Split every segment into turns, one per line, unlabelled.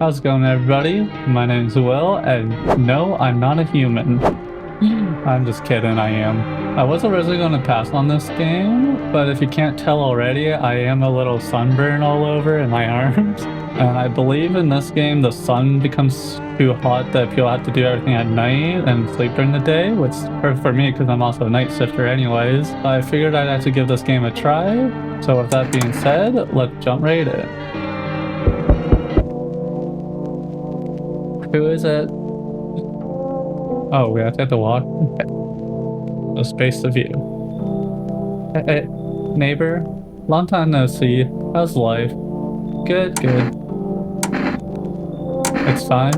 How's it going, everybody? My name's Will, and no, I'm not a human. I'm just kidding, I am. I was originally going to pass on this game, but if you can't tell already, I am a little sunburn all over in my arms. And I believe in this game, the sun becomes too hot that people have to do everything at night and sleep during the day, which is perfect for me because I'm also a night shifter anyways. I figured I'd have to give this game a try. So with that being said, let's jump right in. Who is it? Oh, we have to walk? Okay. No space to view. Hey, neighbor. Long time no see. How's life? Good, good. It's fine.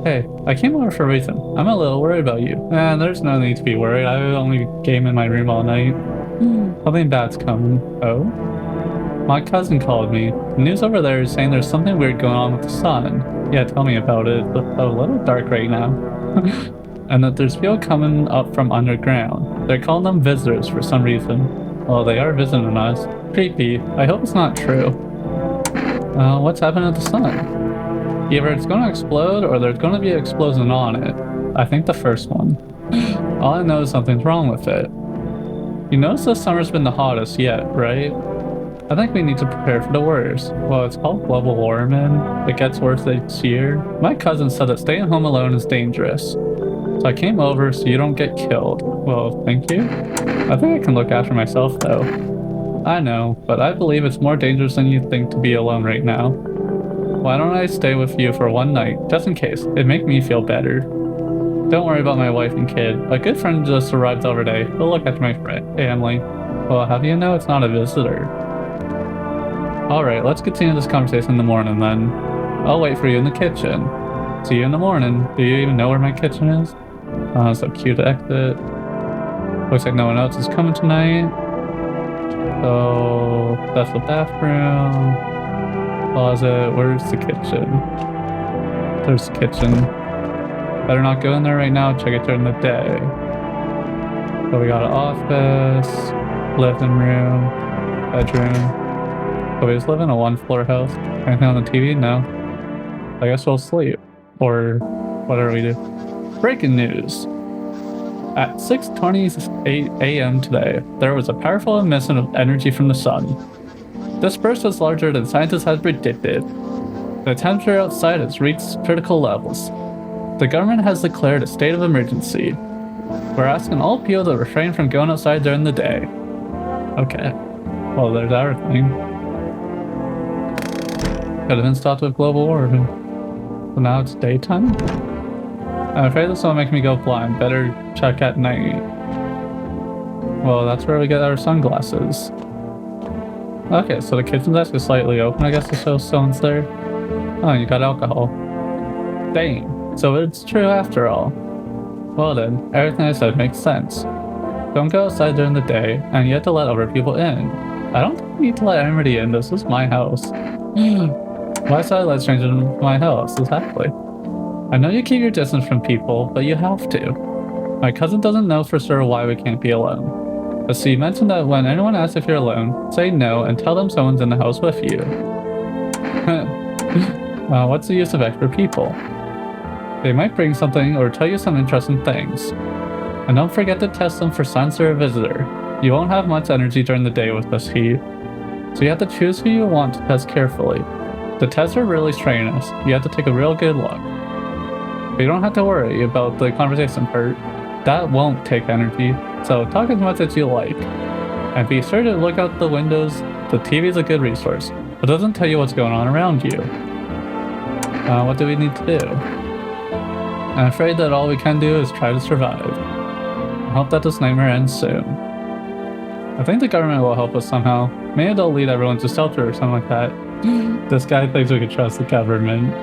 Hey, I came over for a reason. I'm a little worried about you. There's no need to be worried. I only game in my room all night. Something bad's coming. Oh? My cousin called me. The news over there is saying there's something weird going on with the sun. Yeah, tell me about it. It's a little dark right now. And that there's people coming up from underground. They're calling them visitors for some reason. Well, they are visiting us. Creepy. I hope it's not true. What's happening to the sun? Either it's going to explode or there's going to be an explosion on it. I think the first one. All I know is something's wrong with it. You notice this summer's been the hottest yet, right? I think we need to prepare for the worst. Well, it's called global warming. It gets worse each year. My cousin said that staying home alone is dangerous. So I came over so you don't get killed. Well, thank you. I think I can look after myself though. I know, but I believe it's more dangerous than you think to be alone right now. Why don't I stay with you for one night, just in case? It'd make me feel better. Don't worry about my wife and kid. A good friend just arrived the other day. He'll look after my family. Well, how do you know it's not a visitor? Alright, let's continue this conversation in the morning then. I'll wait for you in the kitchen. See you in the morning. Do you even know where my kitchen is? So cute to exit. Looks like no one else is coming tonight. So that's the bathroom. Closet. Where's the kitchen? There's the kitchen. Better not go in there right now. Check it during the day. So we got an office, living room, bedroom. So we just live in a one-floor house. Anything on the TV? No. I guess we'll sleep. Or whatever we do. Breaking news. At 6:28 a.m. today, there was a powerful emission of energy from the sun. This burst was larger than scientists had predicted. The temperature outside has reached critical levels. The government has declared a state of emergency. We're asking all people to refrain from going outside during the day. Okay. Well, there's our thing. Could have been stopped with global warming. So now it's daytime? I'm afraid this will make me go blind. Better check at night. Well, that's where we get our sunglasses. Okay, so the kitchen desk is slightly open, I guess, to show someone's there. Oh, you got alcohol. Dang. So it's true after all. Well then, everything I said makes sense. Don't go outside during the day, and you have to let other people in. I don't think you need to let anybody in. This is my house. Why should I let strangers into my house? Exactly. I know you keep your distance from people, but you have to. My cousin doesn't know for sure why we can't be alone. But she mentioned that when anyone asks if you're alone, say no and tell them someone's in the house with you. What's the use of extra people? They might bring something or tell you some interesting things. And don't forget to test them for signs they're a visitor. You won't have much energy during the day with this heat. So you have to choose who you want to test carefully. The tests are really strenuous. You have to take a real good look. But you don't have to worry about the conversation part. That won't take energy, so talk as much as you like. And be sure to look out the windows. The TV is a good resource. It doesn't tell you what's going on around you. What do we need to do? I'm afraid that all we can do is try to survive. I hope that this nightmare ends soon. I think the government will help us somehow. Maybe they'll lead everyone to shelter or something like that. This guy thinks we can trust the government.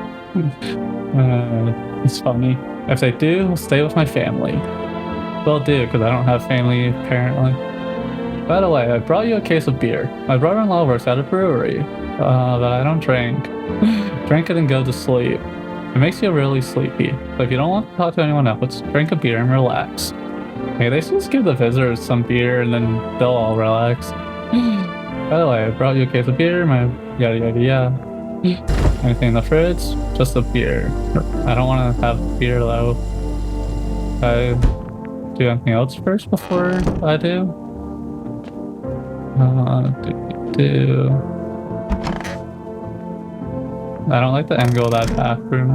It's funny. If they do, stay with my family. They'll do, because I don't have family, apparently. By the way, I brought you a case of beer. My brother-in-law works at a brewery, but I don't drink. Drink it and go to sleep. It makes you really sleepy. So if you don't want to talk to anyone else, drink a beer and relax. Hey, they should just give the visitors some beer and then they'll all relax. By the way, I brought you a case of beer, my yada yada yada. Anything in the fridge? Just a beer. I don't want to have beer though. I do anything else first before I do? I don't like the angle of that bathroom.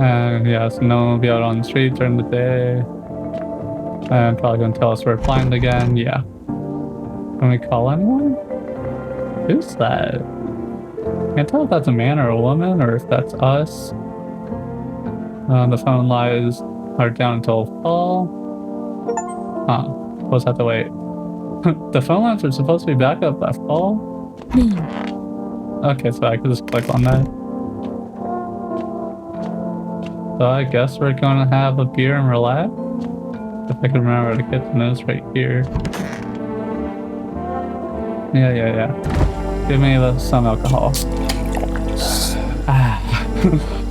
And yeah, so no one will be out on the street during the day. And probably gonna tell us we're blind again. Yeah. Can we call anyone? Who's that? Can't tell if that's a man or a woman or if that's us. The phone lines are down until fall. Huh. We'll just have to wait. The phone lines are supposed to be back up by fall? Okay, so I can just click on that. So I guess we're gonna have a beer and relax. If I can remember to get the notes right here. Yeah. Give me some alcohol.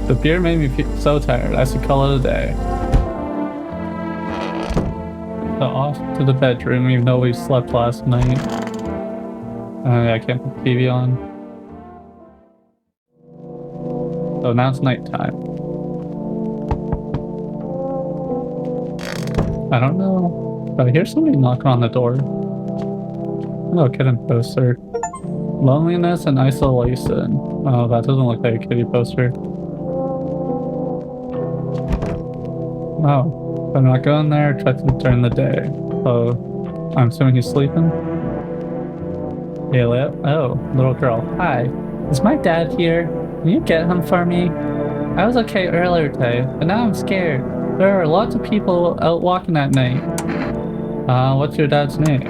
The beer made me feel so tired. I should call it a day. So off to the bedroom, even though we slept last night. Yeah, I can't put the TV on. So now it's nighttime. I don't know, but I hear somebody knocking on the door. Oh, kitten poster. Loneliness and isolation. Oh, that doesn't look like a kitty poster. Oh, I'm not going there. Try to during the day. Oh, I'm assuming he's sleeping. Elliot. Oh, little girl. Hi. Is my dad here? Can you get him for me? I was okay earlier today, but now I'm scared. There are lots of people out walking at night. What's your dad's name?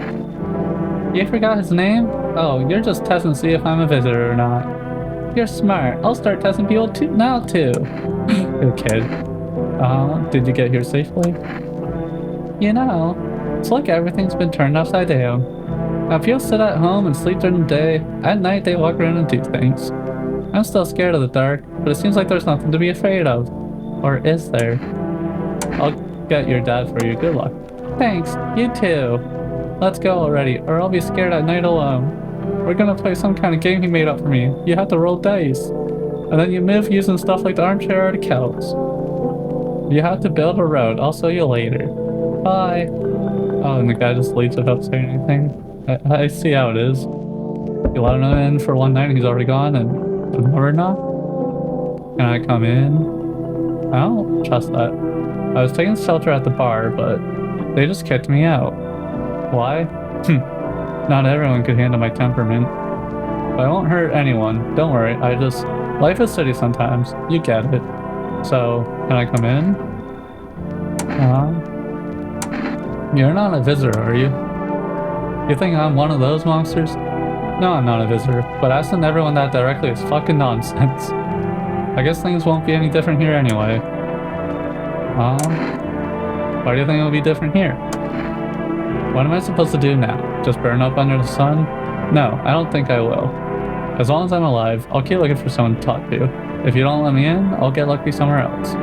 You forgot his name? Oh, you're just testing to see if I'm a visitor or not. You're smart. I'll start testing people now too. Good kid. Did you get here safely? You know, it's like everything's been turned upside down. Now people sit at home and sleep during the day. At night they walk around and do things. I'm still scared of the dark, but it seems like there's nothing to be afraid of. Or is there? I'll get your dad for you. Good luck. Thanks. You too. Let's go already, or I'll be scared at night alone. We're gonna play some kind of game he made up for me. You have to roll dice. And then you move using stuff like the armchair or the couch. You have to build a road. I'll show you later. Bye. Oh, and the guy just leaves without saying anything. I see how it is. You let him in for one night and he's already gone and we're not? Can I come in? I don't trust that. I was taking shelter at the bar, but they just kicked me out. Why? Not everyone could handle my temperament. But I won't hurt anyone. Don't worry. Life is shitty sometimes. You get it. So, can I come in? You're not a visitor, are you? You think I'm one of those monsters? No, I'm not a visitor, but asking everyone that directly is fucking nonsense. I guess things won't be any different here anyway. Why do you think it'll be different here? What am I supposed to do now? Just burn up under the sun? No, I don't think I will. As long as I'm alive, I'll keep looking for someone to talk to. If you don't let me in, I'll get lucky somewhere else.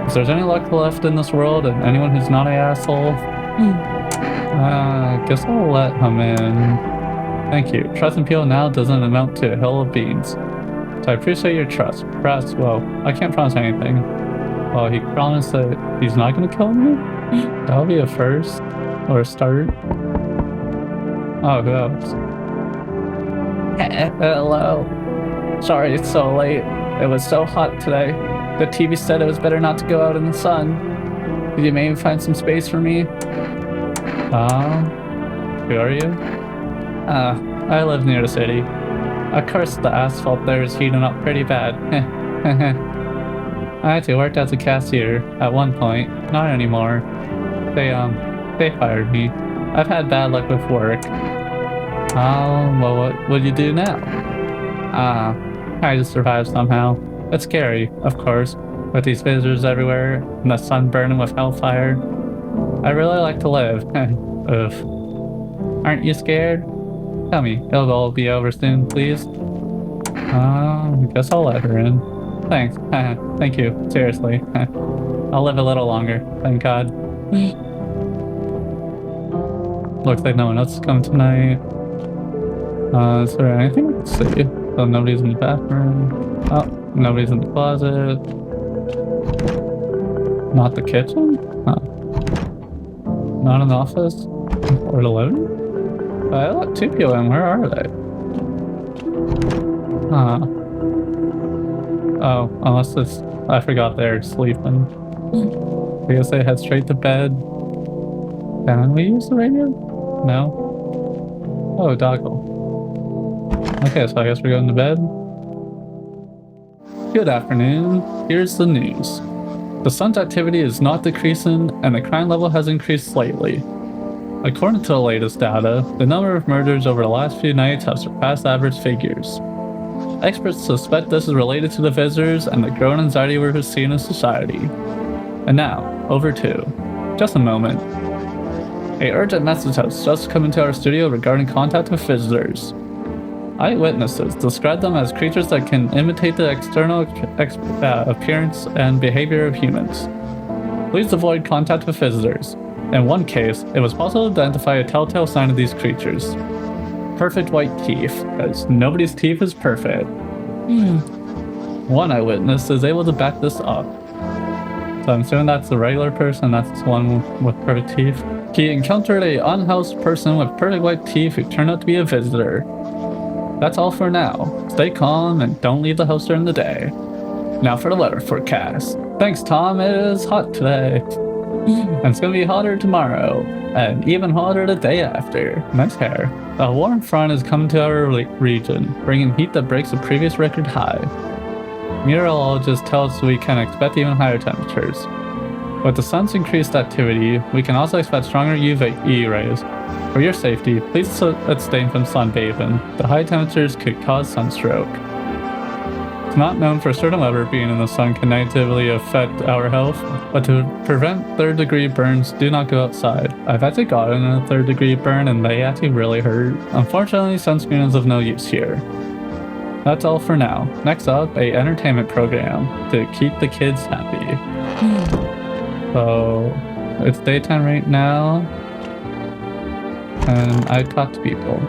If there's any luck left in this world and anyone who's not an asshole, I guess I'll let him in. Thank you. Trusting people now doesn't amount to a hill of beans. So I appreciate your trust. Perhaps, well, I can't promise anything. Well, he promised that he's not going to kill me? That'll be a first. Or a start. Oh, who else? Hello. Sorry it's so late. It was so hot today. The TV said it was better not to go out in the sun. Did you maybe find some space for me? Who are you? I live near the city. Of course the asphalt there is heating up pretty bad. I actually worked as a cashier at one point. Not anymore. They fired me. I've had bad luck with work. Well, what would you do now? I just survived somehow. It's scary, of course, with these visitors everywhere and the sun burning with hellfire. I really like to live. Ugh. Aren't you scared? Tell me, it'll all be over soon, please. I guess I'll let her in. Thanks. Thank you. Seriously. I'll live a little longer. Thank God. Looks like no one else is coming tonight. Is there anything? Let's see. So nobody's in the bathroom. Oh, nobody's in the closet. Not the kitchen? Huh. Not an office? Or the living room? I let 2 people in. Where are they? Huh. Oh, unless it's... I forgot they're sleeping. I guess they head straight to bed. Can we use the radio? No? Oh, doggle. Okay, so I guess we're going to bed. Good afternoon. Here's the news. The sun's activity is not decreasing, and the crime level has increased slightly. According to the latest data, the number of murders over the last few nights have surpassed average figures. Experts suspect this is related to the visitors and the growing anxiety we're seeing in society. And now, over to... Just a moment. A urgent message has just come into our studio regarding contact with visitors. Eyewitnesses describe them as creatures that can imitate the external appearance and behavior of humans. Please avoid contact with visitors. In one case, it was possible to identify a telltale sign of these creatures. Perfect white teeth, as nobody's teeth is perfect. One eyewitness is able to back this up. So I'm assuming that's the regular person, that's the one with perfect teeth. He encountered an unhoused person with perfect white teeth who turned out to be a visitor. That's all for now. Stay calm and don't leave the house during the day. Now for the weather forecast. Thanks, Tom. It is hot today. And it's going to be hotter tomorrow. And even hotter the day after. Nice hair. A warm front is coming to our region, bringing heat that breaks the previous record high. Meteorologists tell us we can expect even higher temperatures. With the sun's increased activity, we can also expect stronger UV rays. For your safety, please abstain from sunbathing. The high temperatures could cause sunstroke. It's not known for certain whether being in the sun can negatively affect our health, but to prevent third-degree burns, do not go outside. I've actually gotten a third-degree burn and they actually really hurt. Unfortunately, sunscreen is of no use here. That's all for now. Next up, a entertainment program to keep the kids happy. So, it's daytime right now. And I talk to people.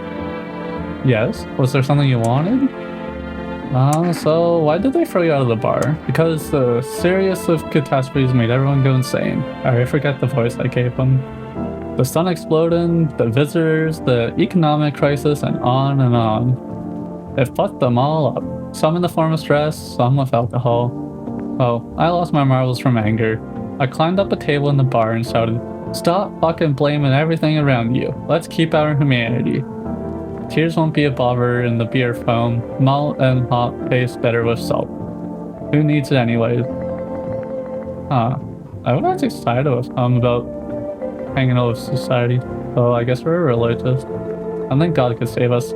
Yes? Was there something you wanted? So why did they throw you out of the bar? Because the series of catastrophes made everyone go insane. I forget the voice I gave them. The sun exploding, the visitors, the economic crisis, and on and on. It fucked them all up. Some in the form of stress, some with alcohol. Oh, I lost my marbles from anger. I climbed up a table in the bar and shouted, "Stop fucking blaming everything around you. Let's keep our humanity. Tears won't be a bother in the beer foam. Malt and hop taste better with salt. Who needs it anyways?" I was actually excited with about hanging out with society. So I guess we're religious. I think God could save us.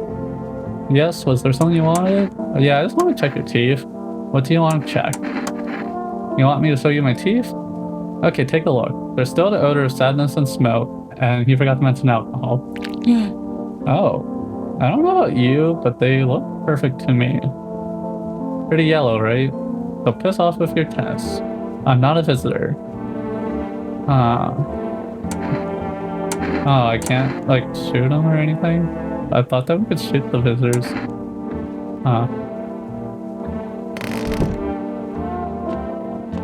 Yes, was there something you wanted? Yeah, I just want to check your teeth. What do you want to check? You want me to show you my teeth? Okay, take a look. There's still the odor of sadness and smoke, and you forgot to mention alcohol. Oh. I don't know about you, but they look perfect to me. Pretty yellow, right? So piss off with your tests. I'm not a visitor. Oh, I can't, like, shoot them or anything? I thought that we could shoot the visitors.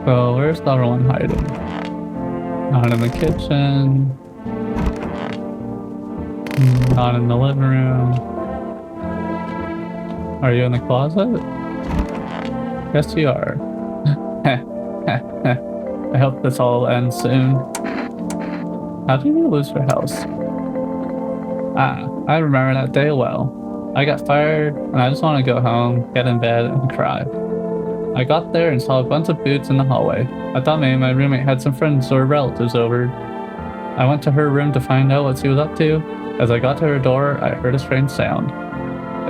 So, where's the other one hiding? Not in the kitchen. Not in the living room. Are you in the closet? Yes, you are. I hope this all ends soon. How did you lose your house? I remember that day well. I got fired and I just want to go home, get in bed, and cry. I got there and saw a bunch of boots in the hallway. I thought maybe my roommate had some friends or relatives over. I went to her room to find out what she was up to. As I got to her door, I heard a strange sound.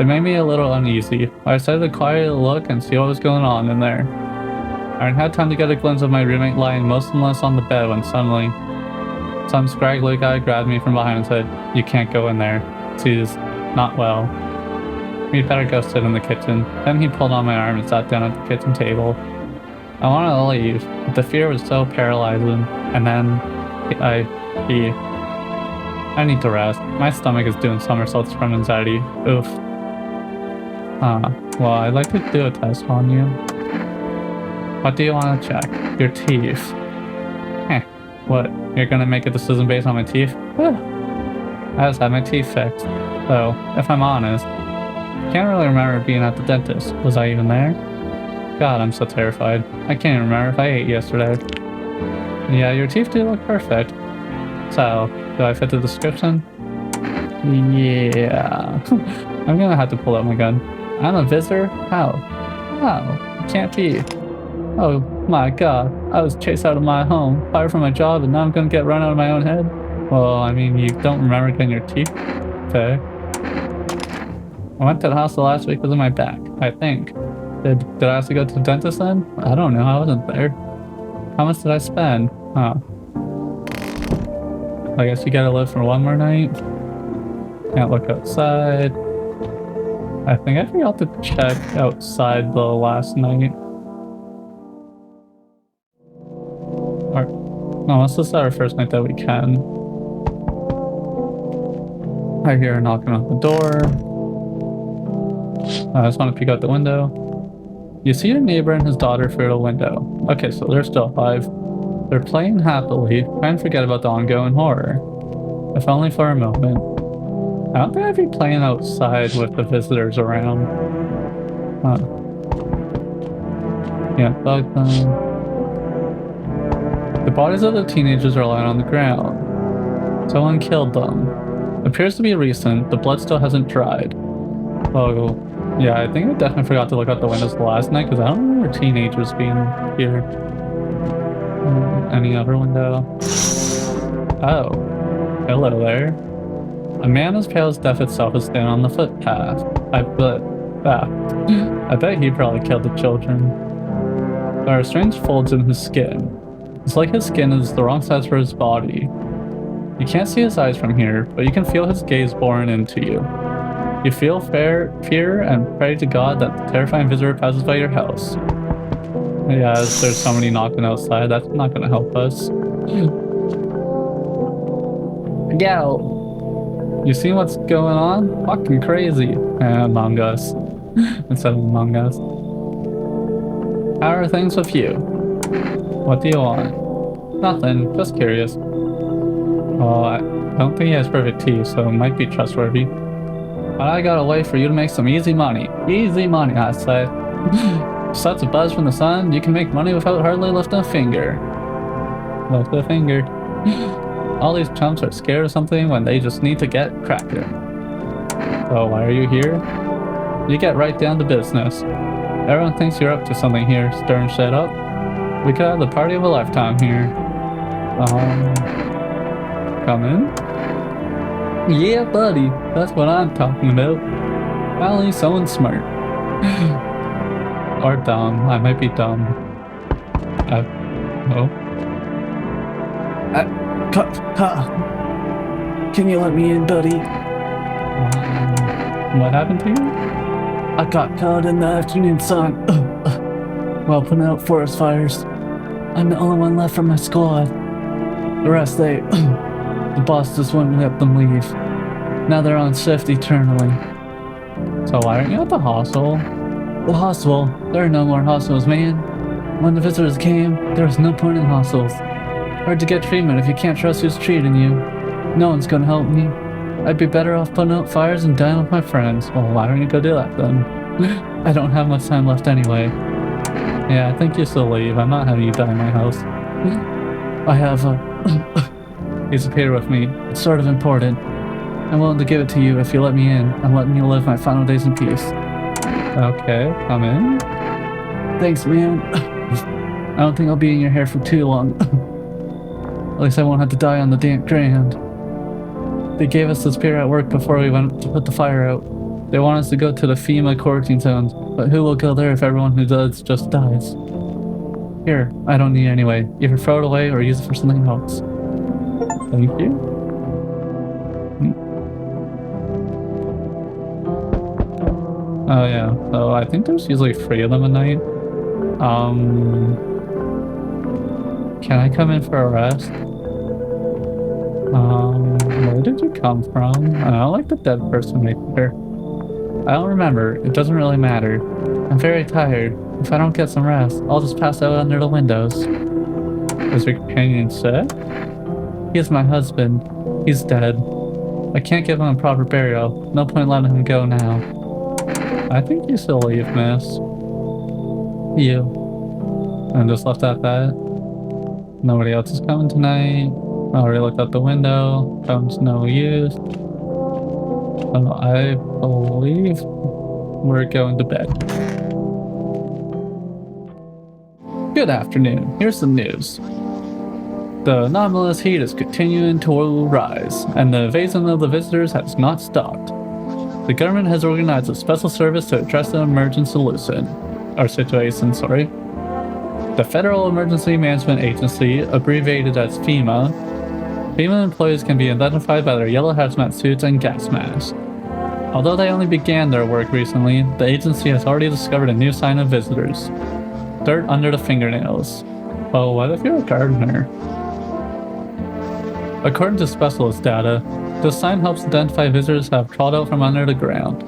It made me a little uneasy. I decided to quietly look and see what was going on in there. I hadn't had time to get a glimpse of my roommate lying motionless on the bed when suddenly, some scraggly guy grabbed me from behind and said, "You can't go in there. She's not well. We'd better go sit in the kitchen." Then he pulled on my arm and sat down at the kitchen table. I wanted to leave, but the fear was so paralyzing. And then I need to rest. My stomach is doing somersaults from anxiety. Oof. Well, I'd like to do a test on you. What do you want to check? Your teeth. Heh. What? You're gonna make a decision based on my teeth? I just had my teeth fixed. So, if I'm honest, can't really remember being at the dentist. Was I even there? God, I'm so terrified. I can't even remember if I ate yesterday. Yeah, your teeth do look perfect. So, do I fit the description? Yeah. I'm gonna have to pull out my gun. I'm a visitor? How? How? It can't be. Oh my god. I was chased out of my home, fired from my job, and now I'm gonna get run out of my own head? Well, I mean, you don't remember getting your teeth? Okay. I went to the hospital last week because of my back, I think. Did I have to go to the dentist then? I don't know, I wasn't there. How much did I spend? Oh. I guess you gotta live for one more night. Can't look outside. I think I forgot to check outside the last night. Or, no, this is our first night that we can. I hear her knocking on the door. I just want to peek out the window. You see your neighbor and his daughter through the window. Okay, so they're still alive. They're playing happily, trying to forget about the ongoing horror. If only for a moment. I don't think I'd be playing outside with the visitors around. Huh. Yeah, bug them. The bodies of the teenagers are lying on the ground. Someone killed them. Appears to be recent. The blood still hasn't dried. Oh, yeah, I think I definitely forgot to look out the windows the last night because I don't remember teenagers being here. Any other window? Oh, hello there. A man as pale as death itself is standing on the footpath. I bet he probably killed the children. There are strange folds in his skin. It's like his skin is the wrong size for his body. You can't see his eyes from here, but you can feel his gaze boring into you. You feel fear and pray to God that the terrifying visitor passes by your house. Yeah, as there's somebody knocking outside, that's not gonna help us. Yo! You see what's going on? Fucking crazy. Among Us. Instead of Among Us. How are things with you? What do you want? Nothing, just curious. Well, I don't think he has perfect teeth, so it might be trustworthy. But I got a way for you to make some easy money. Easy money, I say. Such a buzz from the sun, you can make money without hardly lifting a finger. Lift a finger. All these chumps are scared of something when they just need to get cracking. So why are you here? You get right down to business. Everyone thinks you're up to something here, stirring shit up. We could have the party of a lifetime here. Come in? Yeah, buddy. That's what I'm talking about. Finally, someone smart. Or dumb. I might be dumb. Oh.
Can you let me in, buddy?
What happened to you?
I got caught in the afternoon sun while putting out forest fires. I'm the only one left from my squad. The rest, the boss just wouldn't let them leave. Now they're on shift eternally.
So why aren't you at the hostel?
The hostel? There are no more hostels, man. When the visitors came, there was no point in hostels. Hard to get treatment if you can't trust who's treating you. No one's gonna help me. I'd be better off putting out fires and dying with my friends. Well, why don't you go do that then? I don't have much time left anyway.
Yeah, I think you should leave. I'm not having you die in my house.
I have a
piece of paper with me.
It's sort of important. I'm willing to give it to you if you let me in and let me live my final days in peace.
Okay, come in.
Thanks, man. I don't think I'll be in your hair for too long. At least I won't have to die on the damp ground. They gave us this paper at work before we went to put the fire out. They want us to go to the FEMA quarantine zones, but who will go there if everyone who does just dies? Here, I don't need it anyway. Either throw it away or use it for something else.
Thank you. Oh yeah, so I think there's usually 3 of them a night. Can I come in for a rest? Where did you come from? I don't like the dead person right there.
I don't remember. It doesn't really matter. I'm very tired. If I don't get some rest, I'll just pass out under the windows.
Is your companion sick?
He is my husband. He's dead. I can't give him a proper burial. No point letting him go now.
I think you should leave, miss.
You.
And just left at that. Nobody else is coming tonight. I already looked out the window. Phone's no use. So I believe we're going to bed.
Good afternoon. Here's some news. The anomalous heat is continuing to rise, and the invasion of the visitors has not stopped. The government has organized a special service to address the situation. The Federal Emergency Management Agency, abbreviated as FEMA. FEMA employees can be identified by their yellow hazmat suits and gas masks. Although they only began their work recently, the agency has already discovered a new sign of visitors. Dirt under the fingernails.
Well, what if you're a gardener?
According to specialist data, this sign helps identify visitors who have crawled out from under the ground.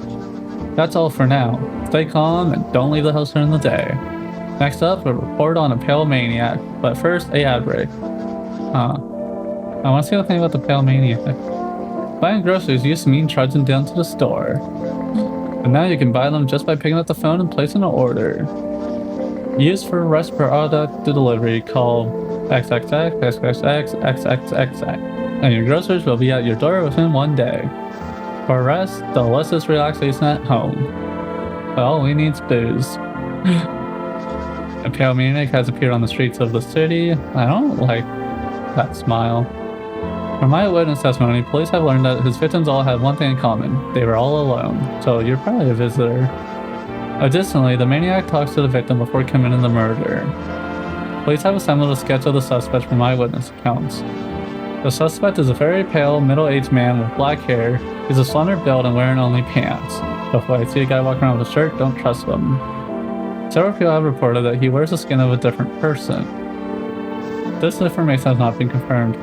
That's all for now. Stay calm and don't leave the house during the day. Next up, a report on a pale maniac, but first, a ad break.
I want to see the thing about the pale maniac.
Buying groceries used to mean trudging down to the store. And now you can buy them just by picking up the phone and placing an order. Used for rest product delivery, call XXX, and your groceries will be at your door within 1 day. For rest, the lessest relaxation at home. All we need is booze. A pale maniac has appeared on the streets of the city. I don't like that smile. From my witness testimony, police have learned that his victims all had one thing in common. They were all alone. So you're probably a visitor. Additionally, the maniac talks to the victim before committing the murder. Police have assembled a sketch of the suspect from eyewitness accounts. The suspect is a very pale, middle-aged man with black hair. He's a slender build and wearing only pants. So if I see a guy walking around with a shirt, don't trust him. Several people have reported that he wears the skin of a different person. This information has not been confirmed.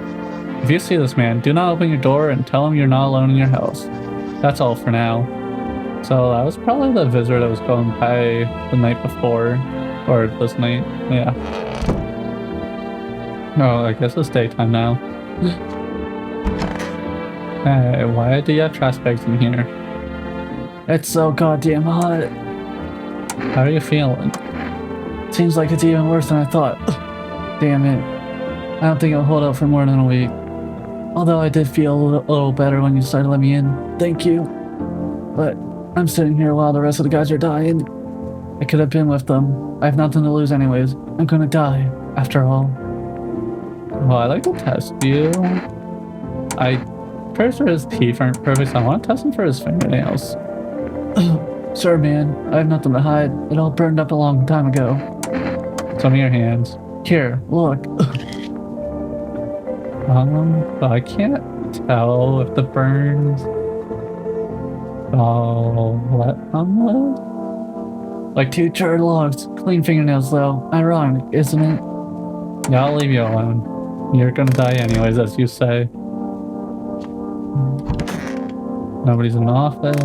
If you see this man, do not open your door and tell him you're not alone in your house. That's all for now. So that was probably the visitor that was going by the night before. Or this night, yeah. Oh, I guess it's daytime now. Hey, why do you have trash bags in here?
It's so goddamn hot.
How are you feeling?
Seems like it's even worse than I thought. Damn it. I don't think it'll hold up for more than a week. Although I did feel a little better when you started letting me in. Thank you. But I'm sitting here while the rest of the guys are dying. I could have been with them. I have nothing to lose anyways. I'm gonna die, after all.
Well, I'd like to test you. Pretty sure his teeth aren't perfect, so I want to test him for his fingernails.
Sure, man. I have nothing to hide. It all burned up a long time ago.
Show me your hands.
Here, look.
But I can't tell if the burns. Oh, let them live?
Like two charred logs. Clean fingernails, though. Ironic, isn't it?
Yeah, I'll leave you alone. You're gonna die anyways, as you say. Nobody's in the office.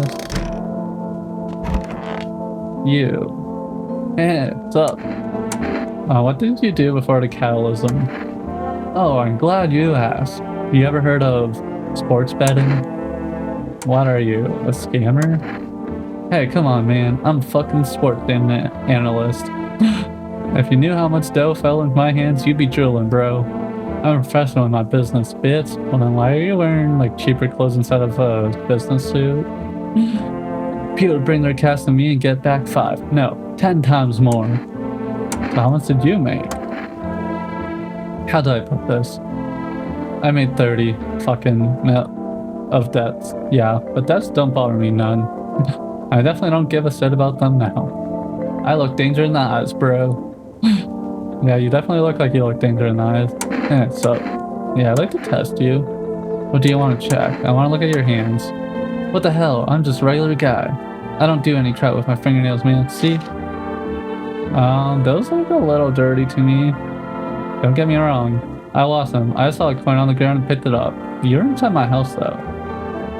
You. Hey, what's up? What did you do before the catalysm? Oh, I'm glad you asked. You ever heard of sports betting? What are you, a scammer? Hey, come on, man. I'm a fucking sports analyst. If you knew how much dough fell into my hands, you'd be drooling, bro. I'm a professional in my business, bitch. Well, then why are you wearing, like, cheaper clothes instead of a business suit? People would bring their cash to me and get back 5. No, 10 times more. So how much did you make? How do I put this? I made 30 fucking of debts. Yeah, but debts don't bother me none. I definitely don't give a shit about them now. I look danger in the eyes, bro. Yeah, you definitely look like you look danger in the eyes. Yeah, so, yeah, I'd like to test you. What do you want to check? I want to look at your hands. What the hell? I'm just a regular guy. I don't do any crap with my fingernails, man. See? Those look a little dirty to me. Don't get me wrong. I lost them. I saw a coin on the ground and picked it up. You're inside my house, though.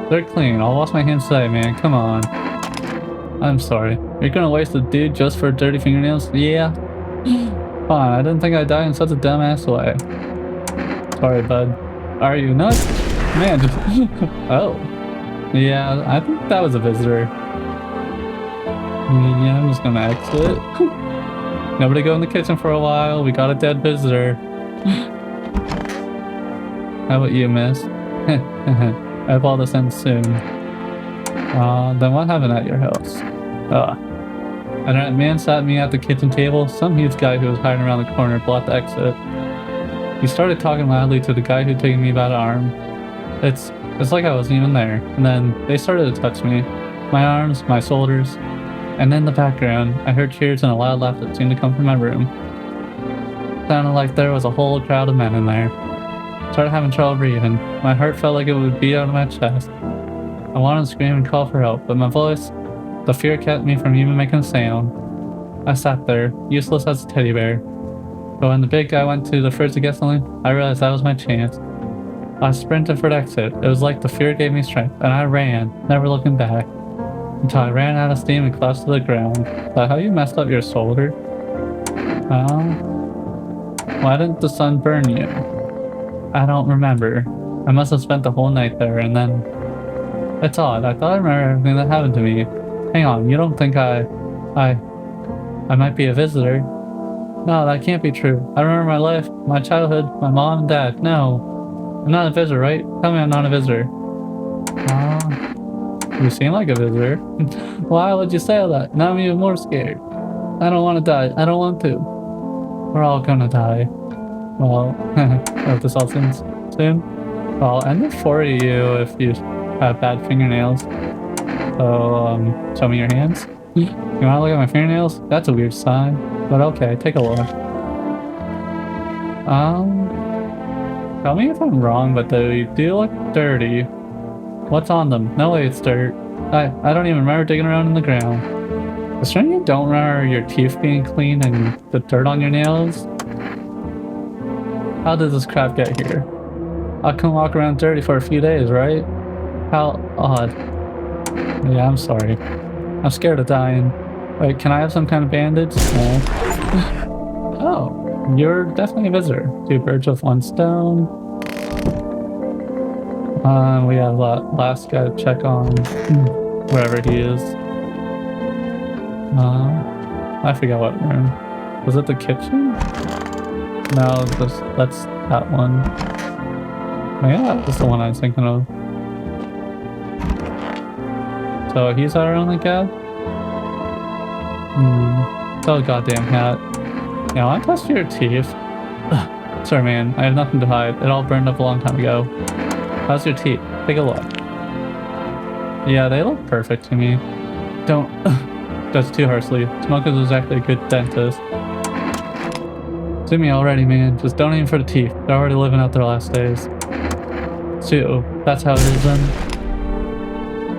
They're clean. I'll wash my hands today, man. Come on. I'm sorry. You're gonna waste a dude just for dirty fingernails? Yeah. Fine, I didn't think I'd die in such a dumbass way. Sorry, bud. Are you nuts? Man, just... Oh. Yeah, I think that was a visitor. Yeah, I'm just gonna exit. Nobody go in the kitchen for a while. We got a dead visitor. How about you, miss? I have all this end soon. Then what happened at your house? And that man sat me at the kitchen table. Some huge guy who was hiding around the corner blocked the exit. He started talking loudly to the guy who'd taken me by the arm. It's like I wasn't even there. And then they started to touch me. My arms, my shoulders. And in the background, I heard cheers and a loud laugh that seemed to come from my room. Sounded like there was a whole crowd of men in there. Started having trouble breathing. My heart felt like it would beat out of my chest. I wanted to scream and call for help, but my voice, the fear kept me from even making a sound. I sat there, useless as a teddy bear. But when the big guy went to the fridge to get something, I realized that was my chance. I sprinted for the exit. It was like the fear gave me strength, and I ran, never looking back, until I ran out of steam and collapsed to the ground. Is that how you messed up your shoulder? Why didn't the sun burn you? I don't remember. I must have spent the whole night there, and then... It's odd. I thought I remember everything that happened to me. Hang on, you don't think I might be a visitor? No, that can't be true. I remember my life, my childhood, my mom and dad. No. I'm not a visitor, right? Tell me I'm not a visitor. You seem like a visitor. Why would you say that? Now I'm even more scared. I don't want to die. I don't want to. We're all gonna die. Well, hope this all ends soon. Well, I'll end it for you if you have bad fingernails. So, show me your hands. You wanna look at my fingernails? That's a weird sign. But okay, take a look. Tell me if I'm wrong, but they do look dirty. What's on them? No way it's dirt. I don't even remember digging around in the ground. It's strange you don't remember your teeth being clean and the dirt on your nails. How did this crap get here? I couldn't walk around dirty for a few days, right? How odd. Yeah, I'm sorry. I'm scared of dying. Wait, can I have some kind of bandage? No. Oh, you're definitely a visitor. 2 birds with 1 stone. We have that last guy to check on wherever he is. I forgot what room. Was it the kitchen? No, that's that one. Oh, yeah, that's the one I was thinking of. So he's our only cat? Oh, goddamn hat. Yeah, I touched your teeth. Sorry, man. I have nothing to hide. It all burned up a long time ago. How's your teeth? Take a look. Yeah, they look perfect to me. Don't... That's too harshly. Smokers was actually a good dentist. Sue me already, man. Just don't aim for the teeth. They're already living out their last days. Sue, that's how it is then?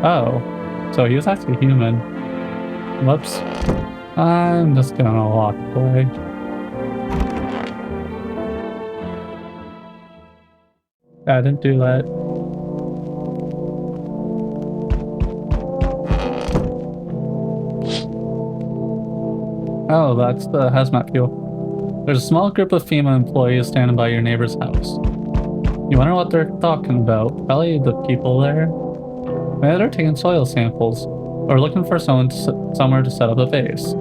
Oh. So he was actually human. Whoops. I'm just gonna walk away. I didn't do that. Oh, that's the hazmat fuel. There's a small group of FEMA employees standing by your neighbor's house. You wonder what they're talking about. Probably the people there. Maybe they're taking soil samples, or looking for somewhere to set up a base.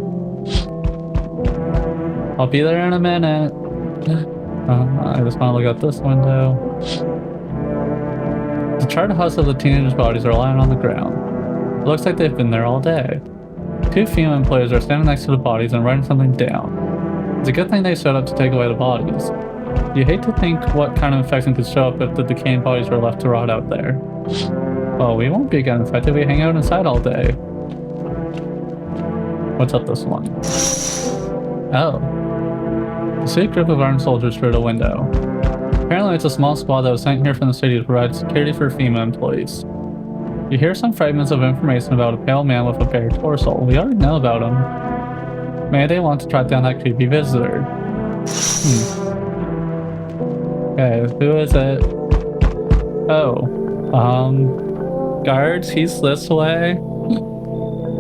I'll be there in a minute. I just want to look out this window. The charred husks of the teenagers' bodies are lying on the ground. It looks like they've been there all day. 2 female employees are standing next to the bodies and writing something down. It's a good thing they showed up to take away the bodies. You hate to think what kind of infection could show up if the decaying bodies were left to rot out there. Well, we won't be getting infected. We hang out inside all day. What's up this one? Oh. You see a group of armed soldiers through the window. Apparently it's a small squad that was sent here from the city to provide security for FEMA employees. You hear some fragments of information about a pale man with a bare torso. We already know about him. Maybe they want to track down that creepy visitor. Okay, who is it? Oh. Guards, he's this way.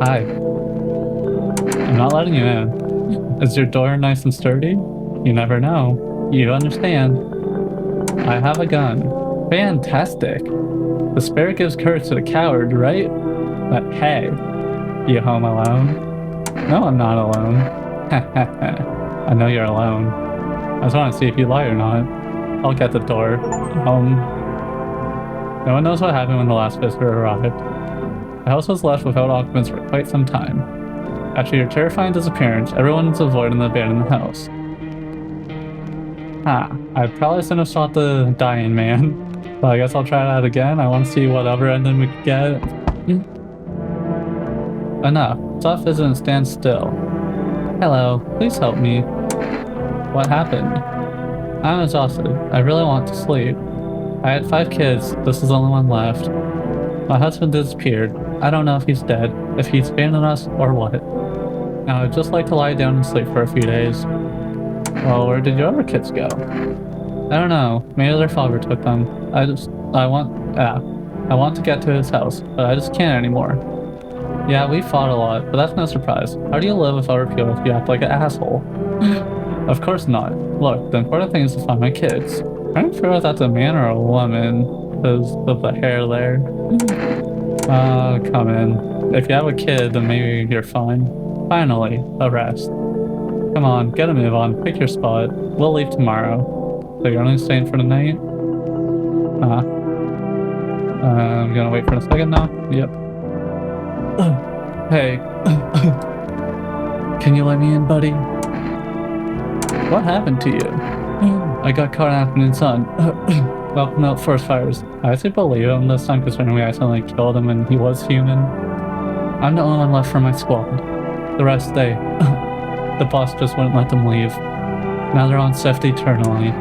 Hi.
I'm not letting you in. Is your door nice and sturdy? You never know. You understand. I have a gun. Fantastic. The spirit gives courage to the coward, right? But hey, you home alone? No, I'm not alone. I know you're alone. I just want to see if you lie or not. I'll get the door. No one knows what happened when the last visitor arrived. The house was left without occupants for quite some time. After your terrifying disappearance, everyone is avoiding the abandoned house. I probably shouldn't have shot the dying man. But I guess I'll try that again. I want to see what other ending we could get. Enough. Stop visiting and stand still. Hello. Please help me. What happened? I'm exhausted. I really want to sleep. I had 5 kids. This is the only one left. My husband disappeared. I don't know if he's dead, if he's abandoned us, or what. Now I'd just like to lie down and sleep for a few days. Well, where did your other kids go? I don't know. Maybe their father took them. I want to get to his house, but I just can't anymore. Yeah, we fought a lot, but that's no surprise. How do you live with other people if you act like an asshole? Of course not. Look, the important thing is to find my kids. I don't feel if that's a man or a woman, because of the hair there. Come in. If you have a kid, then maybe you're fine. Finally, a rest. Come on, get a move on, pick your spot. We'll leave tomorrow. So you're only staying for the night? I'm gonna wait for a second now. Yep. Hey. Can you let me in, buddy? What happened to you? I got caught in afternoon sun. Welcome out forest fires. I actually believe him this time considering we accidentally killed him and he was human. I'm the only one left from my squad. The rest stay. The boss just wouldn't let them leave. Now they're on safety eternally.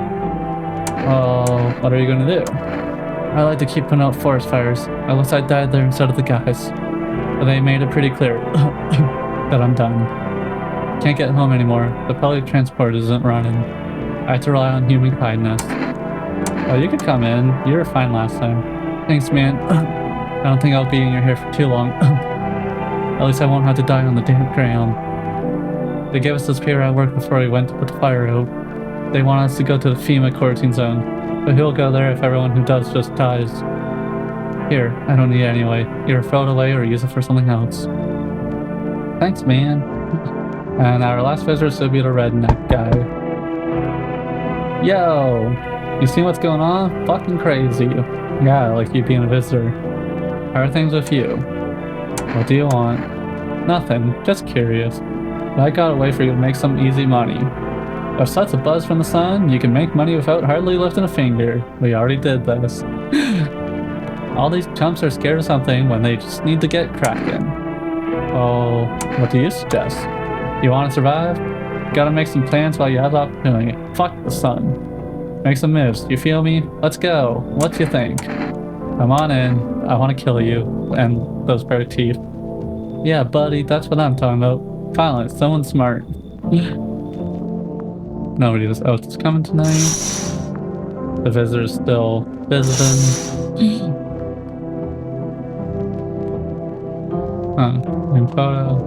Well, what are you gonna do? I like to keep putting out forest fires. Unless I died there instead of the guys. But they made it pretty clear that I'm done. Can't get home anymore. The public transport isn't running. I have to rely on human kindness. Oh, you could come in. You were fine last time. Thanks, man. I don't think I'll be in your hair for too long. At least I won't have to die on the damn ground. They gave us this paper at work before we went to put the fire out. They want us to go to the FEMA quarantine zone, but he'll go there if everyone who does just dies. Here, I don't need it anyway. Either throw it away or use it for something else. Thanks, man. And our last visitor should be the redneck guy. Yo! You see what's going on? Fucking crazy. Yeah, like you being a visitor. How are things with you? What do you want? Nothing, just curious. But I got a way for you to make some easy money. With such a buzz from the sun, you can make money without hardly lifting a finger. We already did this. All these chumps are scared of something when they just need to get cracking. Oh, what do you suggest? You want to survive? Gotta make some plans while you have the opportunity. Fuck the sun. Make some moves. You feel me? Let's go. What you think? Come on in. I want to kill you. And those pair of teeth. Yeah, buddy, that's what I'm talking about. Finally, someone smart. Nobody else is coming tonight. The visitor's still visiting. New photo.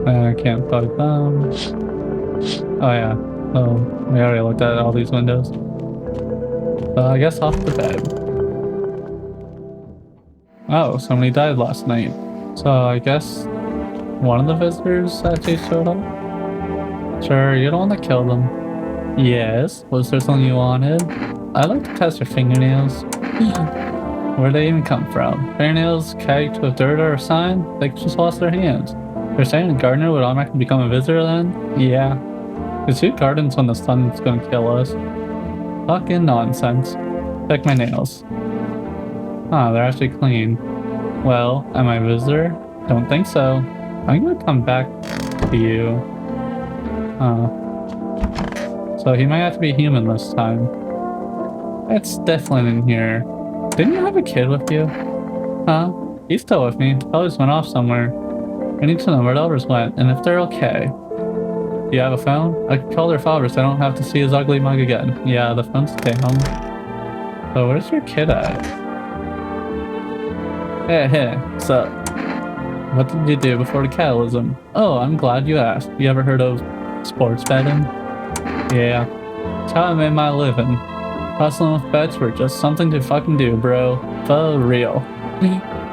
I can't plug them. Oh yeah. Oh, we already looked at all these windows. I guess off to bed. Oh, somebody died last night. So I guess one of the visitors actually showed up? Sure, you're the one that killed them. Yes. Was there something you wanted? I'd like to test your fingernails. Where'd they even come from? Fingernails caked with dirt or a sign? They just lost their hands. You're saying a gardener would automatically become a visitor then? Yeah. Because who gardens when the sun's gonna kill us? Fucking nonsense. Check my nails. Huh, they're actually clean. Well, am I a visitor? Don't think so. I'm gonna come back to you. So he might have to be human this time. It's definitely in here. Didn't you have a kid with you? Huh? He's still with me. Probably just went off somewhere. I need to know where the others went and if they're okay. Do you have a phone? I could call their father so I don't have to see his ugly mug again. Yeah, the phone's down. So where's your kid at? Hey, what's up? What did you do before the catalysm? Oh, I'm glad you asked. You ever heard of sports betting? Yeah. It's how I made my living. Hustling with bets were just something to fucking do, bro. For real.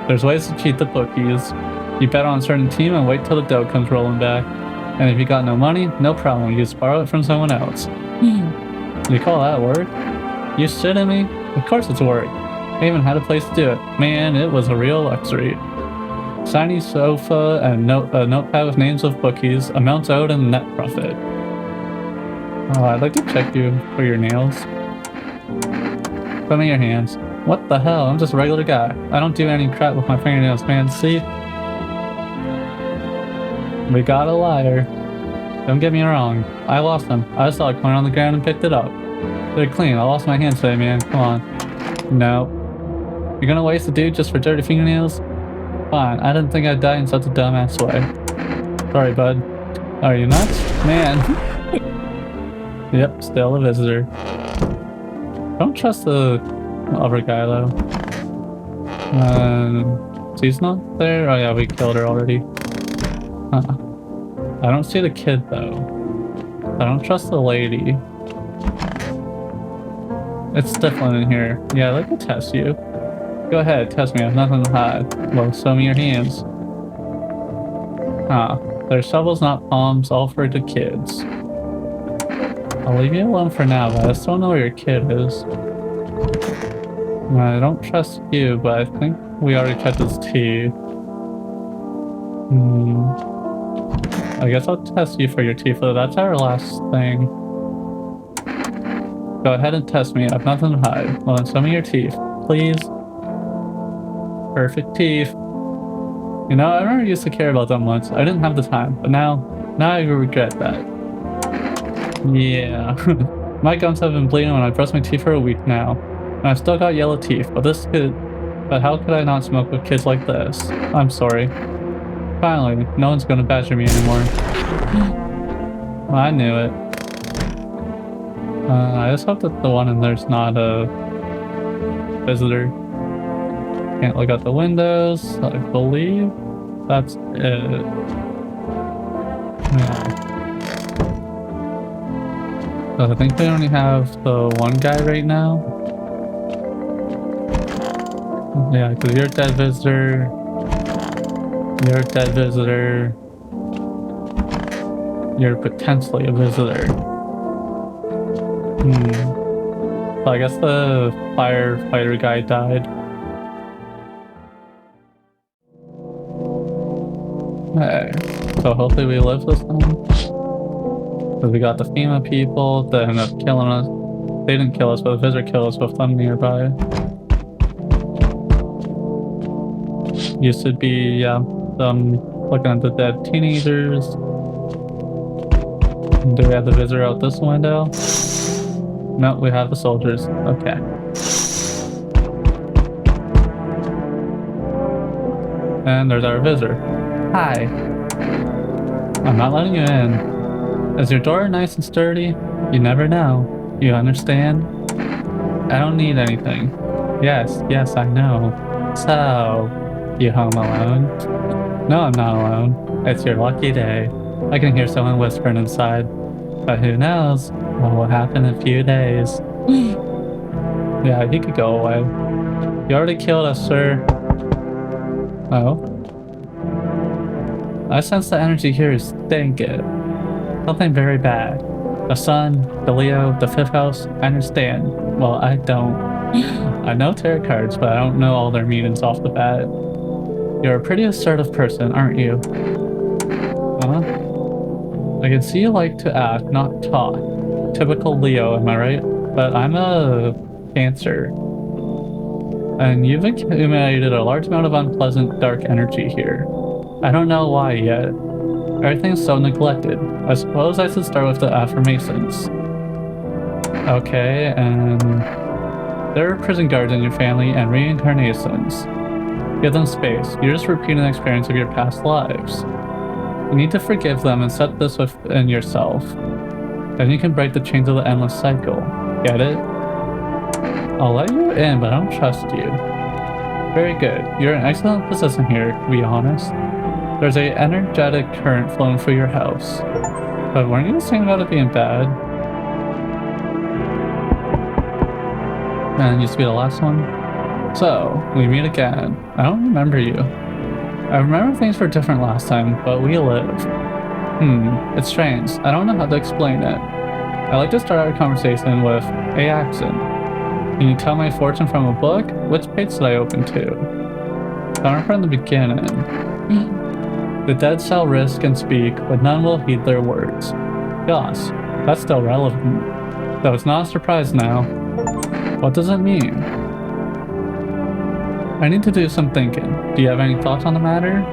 There's ways to cheat the bookies. You bet on a certain team and wait till the dough comes rolling back. And if you got no money, no problem. You just borrow it from someone else. You call that work? You shitting me? Of course it's work. I even had a place to do it. Man, it was a real luxury. Shiny sofa and a notepad with names of bookies, amounts owed, and net profit. Oh, I'd like to check you for your nails. Put me your hands. What the hell? I'm just a regular guy. I don't do any crap with my fingernails, man. See? We got a liar. Don't get me wrong. I lost them. I saw it going on the ground and picked it up. They're clean. I lost my hands today, man. Come on. No. You're gonna waste a dude just for dirty fingernails? Fine. I didn't think I'd die in such a dumbass way. Sorry, bud. Are you nuts? Man. Yep, still a visitor. Don't trust the other guy, though. She's not there? Oh yeah, we killed her already. I don't see the kid, though. I don't trust the lady. It's definitely in here. Yeah, I'd like to test you. Go ahead, test me. I have nothing to hide. Well, show me your hands. They're shovels, not palms, all for the kids. I'll leave you alone for now, but I still don't know where your kid is. I don't trust you, but I think we already checked his teeth. I guess I'll test you for your teeth, though. That's our last thing. Go ahead and test me. I have nothing to hide. Well, then show me your teeth, please. Perfect teeth. You know, I never used to care about them once. I didn't have the time, but now I regret that. Yeah. My gums have been bleeding when I brushed my teeth for a week now. And I've still got yellow teeth, but how could I not smoke with kids like this? I'm sorry. Finally, no one's gonna badger me anymore. I knew it. I just hope that the one in there's not a visitor. Can't look out the windows. I believe that's it. Yeah. So I think we only have the one guy right now. Yeah, because you're a dead visitor. You're a dead visitor. You're potentially a visitor. So I guess the firefighter guy died. Okay, so hopefully we live this time. Because we got the FEMA people that ended up killing us. They didn't kill us, but the visitor killed us with them nearby. Used to be, yeah, them looking at the dead teenagers. Do we have the visitor out this window? No, we have the soldiers. Okay. And there's our visitor. Hi. I'm not letting you in. Is your door nice and sturdy? You never know. You understand? I don't need anything. Yes, I know. So, you home alone? No, I'm not alone. It's your lucky day. I can hear someone whispering inside. But who knows what will happen in a few days. Yeah, he could go away. You already killed us, sir. Oh? I sense the energy here is stinking. Something very bad. The sun, the Leo, the fifth house, I understand. Well, I don't. I know tarot cards, but I don't know all their meanings off the bat. You're a pretty assertive person, aren't you? Huh? I can see you like to act, not talk. Typical Leo, am I right? But I'm a Cancer. And you've accumulated a large amount of unpleasant dark energy here. I don't know why yet. Everything's so neglected. I suppose I should start with the affirmations. Okay, and there are prison guards in your family and reincarnations. Give them space. You're just repeating the experience of your past lives. You need to forgive them and set this within yourself. Then you can break the chains of the endless cycle. Get it? I'll let you in, but I don't trust you. Very good. You're in an excellent position here, to be honest. There's a energetic current flowing through your house. But weren't you just saying about it being bad? And it used to be the last one. So, we meet again. I don't remember you. I remember things were different last time, but we live. It's strange. I don't know how to explain it. I like to start our conversation with a accent. Can you tell my fortune from a book? Which page did I open to? Start from the beginning. The dead shall risk and speak, but none will heed their words. Gosh, that's still relevant. Though it's not a surprise now. What does it mean? I need to do some thinking. Do you have any thoughts on the matter?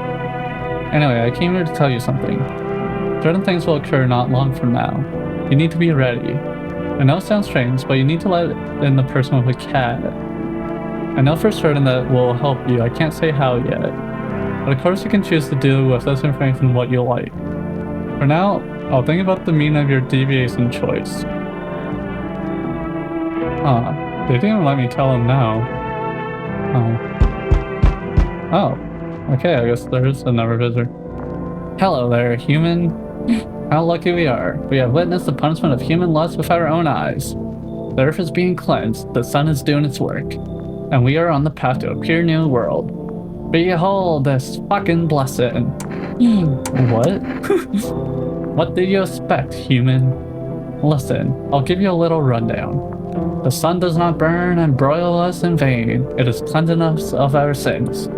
Anyway, I came here to tell you something. Certain things will occur not long from now. You need to be ready. I know it sounds strange, but you need to let in the person with a cat. I know for certain that will help you. I can't say how yet. But of course you can choose to do with this information what you like. For now, I'll think about the meaning of your deviation choice. They didn't even let me tell him now. Oh. Okay, I guess there's another visitor. Hello there, human. How lucky we are. We have witnessed the punishment of human lust with our own eyes. The earth is being cleansed, the sun is doing its work, and we are on the path to a pure new world. Behold this fucking blessing. What? What did you expect, human? Listen, I'll give you a little rundown. The sun does not burn and broil us in vain. It is cleansing us of our sins.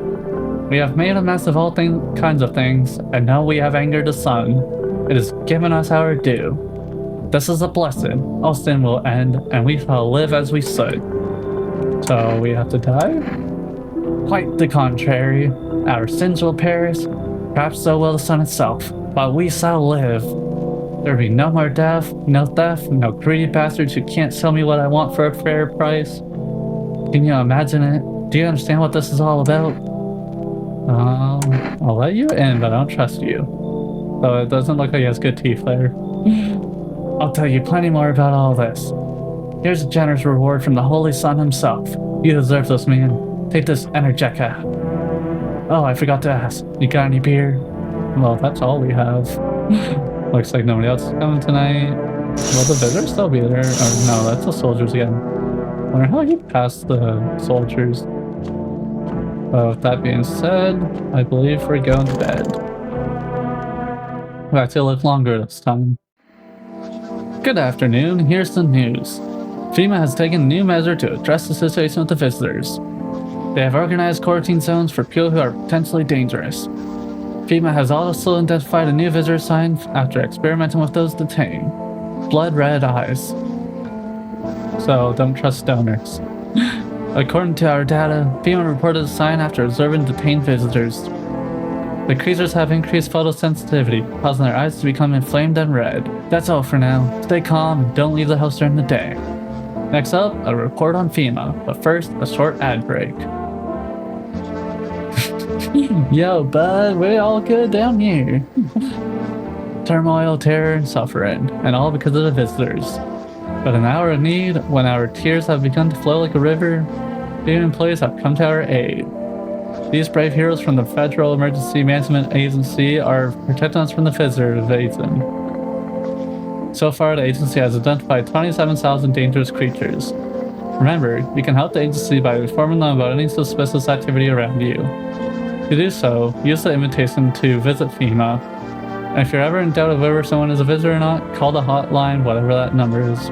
We have made a mess of all kinds of things, and now we have angered the sun. It has given us our due. This is a blessing. All sin will end, and we shall live as we should. So we have to die? Quite the contrary. Our sins will perish, perhaps so will the sun itself, but we shall live. There will be no more death, no theft, no greedy bastards who can't sell me what I want for a fair price. Can you imagine it? Do you understand what this is all about? I'll let you in, but I don't trust you. Though it doesn't look like he has good teeth there. I'll tell you plenty more about all this. Here's a generous reward from the Holy Sun himself. You deserve this, man. Take this Energeca. Oh, I forgot to ask. You got any beer? Well, that's all we have. Looks like nobody else is coming tonight. Will the visitors still be there? Or no, that's the soldiers again. I wonder how you passed the soldiers. With that being said, I believe we're going to bed. We'll actually look longer this time. Good afternoon, here's the news. FEMA has taken a new measure to address the situation with the visitors. They have organized quarantine zones for people who are potentially dangerous. FEMA has also identified a new visitor sign after experimenting with those detained. Blood red eyes. So don't trust stoners. According to our data, FEMA reported a sign after observing detained visitors. The creatures have increased photosensitivity, causing their eyes to become inflamed and red. That's all for now. Stay calm and don't leave the house during the day. Next up, a report on FEMA, but first, a short ad break. Yo, bud, we're all good down here. Turmoil, terror, and suffering, and all because of the visitors. But in hour of need, when our tears have begun to flow like a river, FEMA employees have come to our aid. These brave heroes from the Federal Emergency Management Agency are protecting us from the visitor invasion. So far, the agency has identified 27,000 dangerous creatures. Remember, you can help the agency by informing them about any suspicious activity around you. To do so, use the invitation to visit FEMA. And if you're ever in doubt of whether someone is a visitor or not, call the hotline, whatever that number is.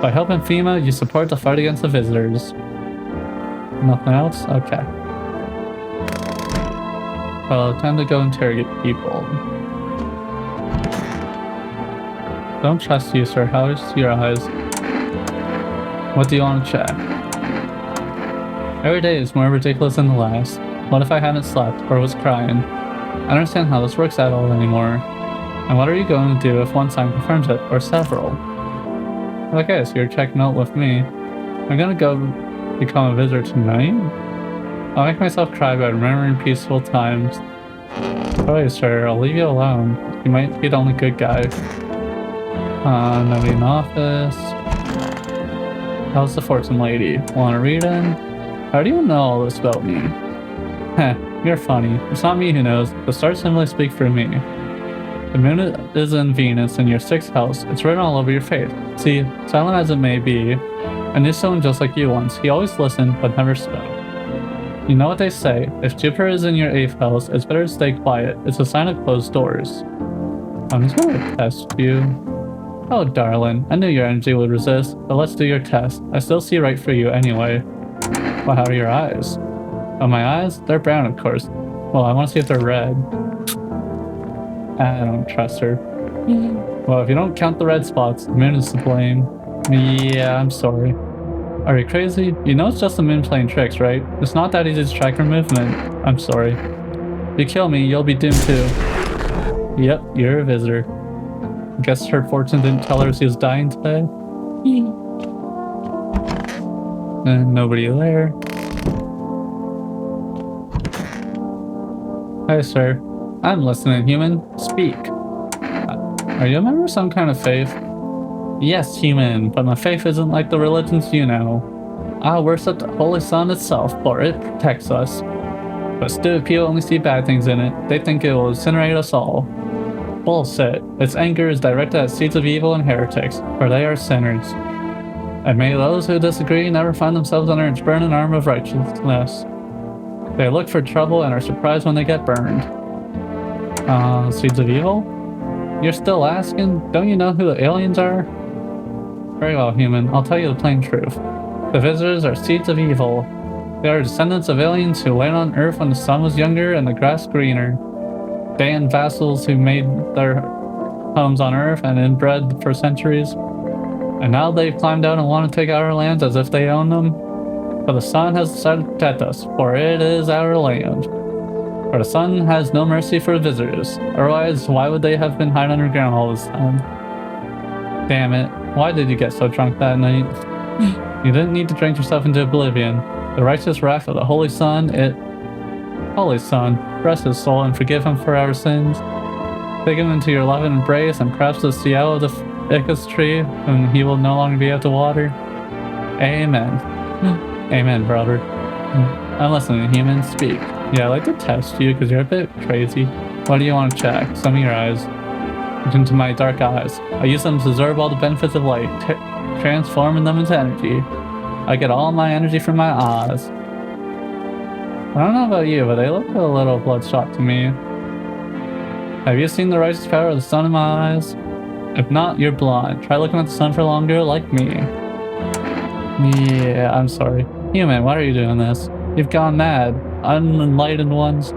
By helping FEMA, you support the fight against the visitors. Nothing else? Okay. Well, time to go interrogate people. Don't trust you, sir. How is your eyes? What do you want to check? Every day is more ridiculous than the last. What if I hadn't slept or was crying? I don't understand how this works at all anymore. And what are you going to do if one sign confirms it, or several? Okay, so you're checking out with me. I'm gonna go become a visitor tonight. I'll make myself cry by remembering peaceful times. Sorry, sir, I'll leave you alone. You might be the only good guy. Nobody in office. How's the fortune lady? Wanna read in? How do you know all this about me? Heh, You're funny. It's not me who knows. The stars simply speak for me. The moon is in Venus in your 6th house. It's written all over your face. See, silent as it may be, I knew someone just like you once. He always listened, but never spoke. You know what they say. If Jupiter is in your 8th house, it's better to stay quiet. It's a sign of closed doors. I'm just gonna test you. Oh, darling. I knew your energy would resist, but let's do your test. I still see right through you anyway. Well, how are your eyes? Oh, my eyes? They're brown, of course. Well, I want to see if they're red. I don't trust her. Well, if you don't count the red spots, the moon is to blame. Yeah, I'm sorry. Are you crazy? You know it's just the moon playing tricks, right? It's not that easy to track her movement. I'm sorry. If you kill me, you'll be doomed too. Yep, you're a visitor. Guess her fortune didn't tell her she was dying today. And nobody there. Hi, sir. I'm listening, human. Speak. Are you a member of some kind of faith? Yes, human, but my faith isn't like the religions you know. I worship the Holy Sun itself, for it protects us. But stupid people only see bad things in it. They think it will incinerate us all. Bullshit. Its anger is directed at seeds of evil and heretics, for they are sinners. And may those who disagree never find themselves under its burning arm of righteousness. They look for trouble and are surprised when they get burned. Seeds of evil? You're still asking? Don't you know who the aliens are? Very well, human. I'll tell you the plain truth. The visitors are seeds of evil. They are descendants of aliens who landed on Earth when the sun was younger and the grass greener. They and vassals who made their homes on Earth and inbred for centuries. And now they've climbed down and want to take our lands as if they own them. But the sun has decided to protect us, for it is our land. For the sun has no mercy for visitors. Otherwise, why would they have been hiding underground all this time? Damn it. Why did you get so drunk that night? You didn't need to drink yourself into oblivion. The righteous wrath of the Holy Sun, Holy Sun, rest his soul and forgive him for our sins. Take him into your loving embrace and perhaps the ciel of the ficus tree, whom he will no longer be able to water. Amen. Amen, brother. I'm listening, human. Speak. Yeah, I'd like to test you because you're a bit crazy. What do you want to check? Some of your eyes. Look into my dark eyes. I use them to absorb all the benefits of light, transforming them into energy. I get all my energy from my eyes. I don't know about you, but they look a little bloodshot to me. Have you seen the righteous power of the sun in my eyes? If not, you're blind. Try looking at the sun for longer, like me. Yeah, I'm sorry. Human, why are you doing this? You've gone mad. Unenlightened ones.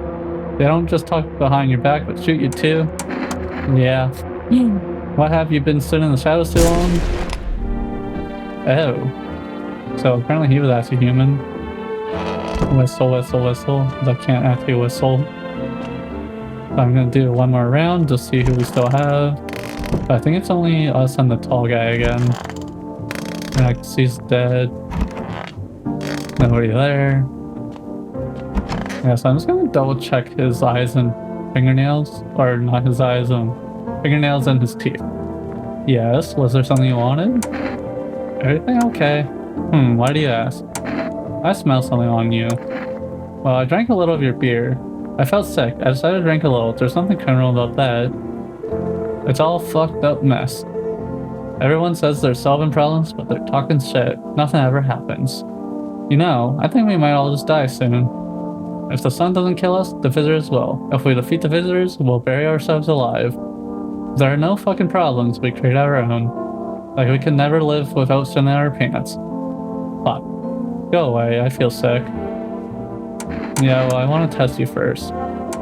They don't just talk behind your back, but shoot you too. Yeah. What, have you been sitting in the shadows too long? Oh. So apparently he was actually human. Whistle, whistle, whistle. I can't actually whistle. So I'm gonna do one more round to see who we still have. But I think it's only us and the tall guy again. And I can see he's dead. Nobody there. Yeah, so I'm just gonna double check his eyes and fingernails. Or not his eyes, fingernails and his teeth. Yes, was there something you wanted? Everything okay? Why do you ask? I smell something on you. Well, I drank a little of your beer. I felt sick. I decided to drink a little. There's nothing criminal about that. It's all fucked up mess. Everyone says they're solving problems, but they're talking shit. Nothing ever happens. You know, I think we might all just die soon. If the sun doesn't kill us, the visitors will. If we defeat the visitors, we'll bury ourselves alive. If there are no fucking problems, we create our own. Like we can never live without shitting our pants. Fuck. Go away, I feel sick. Yeah, well, I want to test you first.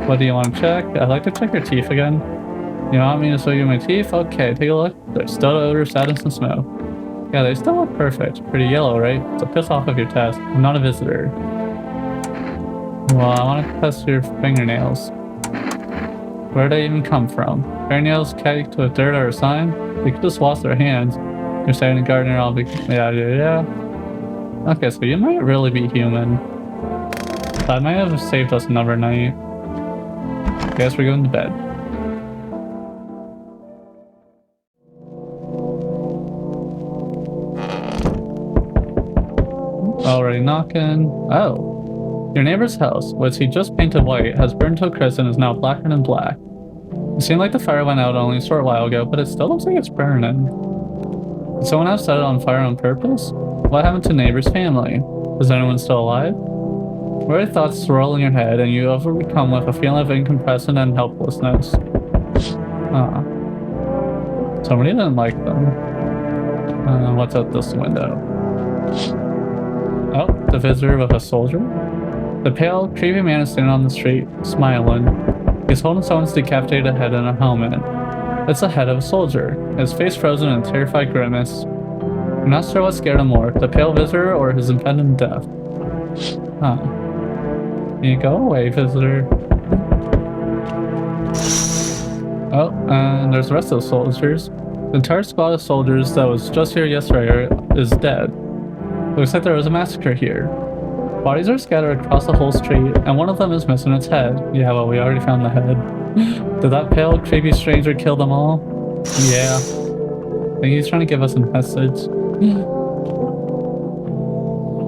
What do you want to check? I'd like to check your teeth again. You want me to show you my teeth? Okay, take a look. They're still odor, sadness, and smoke. Yeah, they still look perfect. Pretty yellow, right? So piss off of your test. I'm not a visitor. Well, I want to test your fingernails. Where do they even come from? Fingernails caked with dirt or a sign? They could just wash their hands. You're saying a gardener, I'll be... Yeah. Okay, so you might really be human. That might have saved us another night. Guess we're going to bed. Already knocking. Oh. Your neighbor's house, which he just painted white, has burned to a crisp and is now blacker than black. It seemed like the fire went out only a short while ago, but it still looks like it's burning. Did someone else set it on fire on purpose? What happened to neighbor's family? Is anyone still alive? Worried thoughts swirl in your head, and you overcome with a feeling of incomprehension and helplessness. Somebody didn't like them. What's out this window? Oh, the visitor with a soldier? The pale, creepy man is standing on the street, smiling. He's holding someone's decapitated head in a helmet. It's the head of a soldier, his face frozen in a terrified grimace. I'm not sure what scared him more, the pale visitor or his impending death. You go away, visitor. Oh, and there's the rest of the soldiers. The entire squad of soldiers that was just here yesterday is dead. Looks like there was a massacre here. Bodies are scattered across the whole street, and one of them is missing its head. Yeah, well, we already found the head. Did that pale, creepy stranger kill them all? Yeah. I think he's trying to give us a message.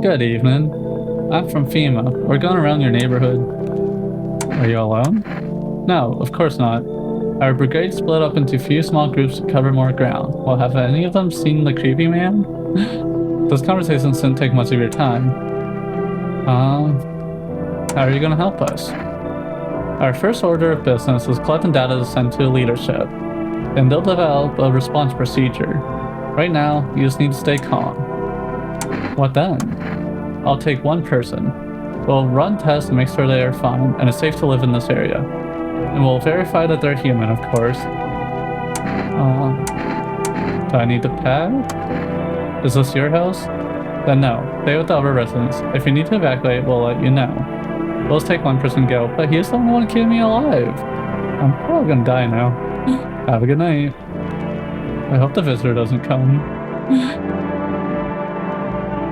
Good evening. I'm from FEMA. We're going around your neighborhood. Are you alone? No, of course not. Our brigade split up into a few small groups to cover more ground. Well, have any of them seen the creepy man? Those conversations didn't take much of your time. How are you going to help us? Our first order of business is collecting data to send to leadership. Then they'll develop a response procedure. Right now, you just need to stay calm. What then? I'll take one person. We'll run tests to make sure they are fine and it's safe to live in this area. And we'll verify that they're human, of course. Do I need to pad? Is this your house? Then no, stay with the other residents. If you need to evacuate, we'll let you know. We'll just take one person and go, but he's the only one keeping me alive. I'm probably gonna die now. Have a good night. I hope the visitor doesn't come.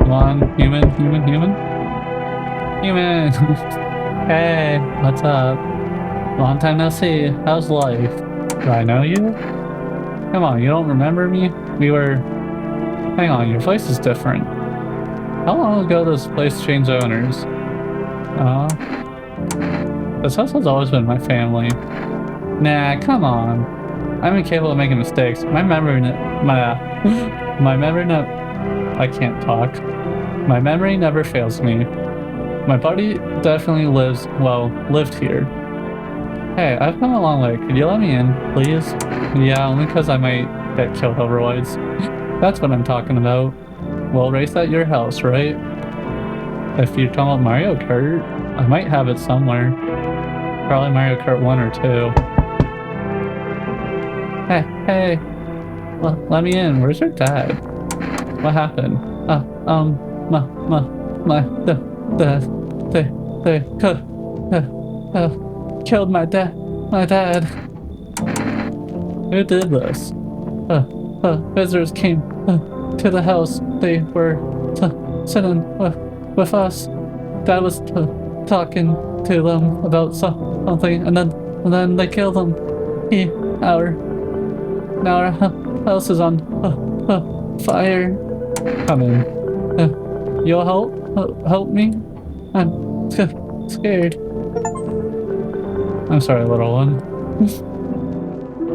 Come on, human. Human! Hey, what's up? Long time no see. How's life? Do I know you? Come on, you don't remember me? Hang on, your voice is different. How long ago did this place change owners? This house has always been my family. Nah, come on. I'm incapable of making mistakes. My memory I can't talk. My memory never fails me. My body definitely lived here. Hey, I've come a long way. Could you let me in, please? Yeah, only because I might get killed otherwise. That's what I'm talking about. We'll race at your house, right? If you're talking about Mario Kart, I might have it somewhere. Probably Mario Kart 1 or 2. Hey. Well, let me in. Where's your dad? What happened? They killed my dad. Who did this? Visitors came to the house. They were sitting with us. Dad was talking to them about something, and then they killed him. Now our house is on fire. Come in. You'll help me? I'm scared. I'm sorry, little one.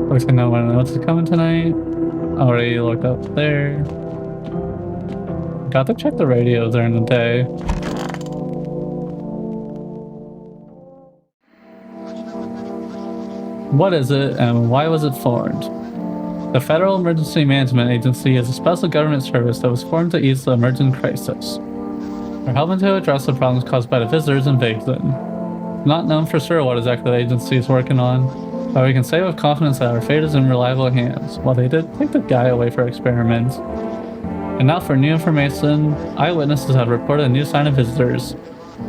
Looks like no one else is coming tonight. Already looked up there. Got to check the radio during the day. What is it and why was it formed? The Federal Emergency Management Agency is a special government service that was formed to ease the emergent crisis. We're helping to address the problems caused by the visitors invasion. Not known for sure what exactly the agency is working on, but we can say with confidence that our fate is in reliable hands. Well, they did take the guy away for experiments. And now for new information, eyewitnesses have reported a new sign of visitors: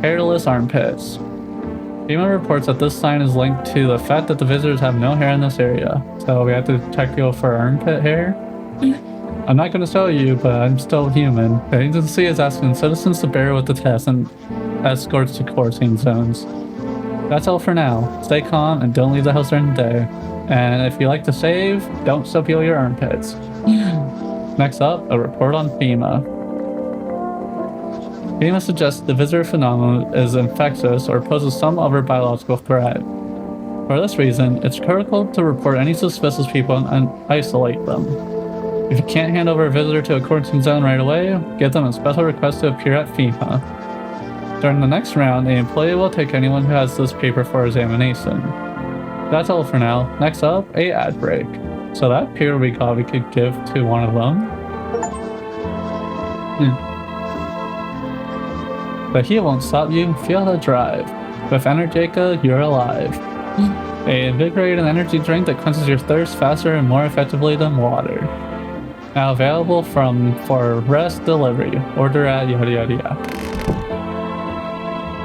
hairless armpits. FEMA reports that this sign is linked to the fact that the visitors have no hair in this area, so we have to check you for armpit hair. I'm not going to show you, but I'm still human. The agency is asking citizens to bear with the test and escorts to quarantine zones. That's all for now. Stay calm and don't leave the house during the day. And if you like to save, don't still peel your armpits. Next up, a report on FEMA. Venus suggests the visitor phenomenon is infectious or poses some other biological threat. For this reason, it's critical to report any suspicious people and isolate them. If you can't hand over a visitor to a quarantine zone right away, give them a special request to appear at FEMA. During the next round, the employee will take anyone who has this paper for examination. That's all for now. Next up, a ad break. So that paper we got, we could give to one of them. The heat won't stop you. Feel the drive. With Energica, you're alive. A invigorating energy drink that quenches your thirst faster and more effectively than water. Now available for rest delivery. Order at yada yada yada.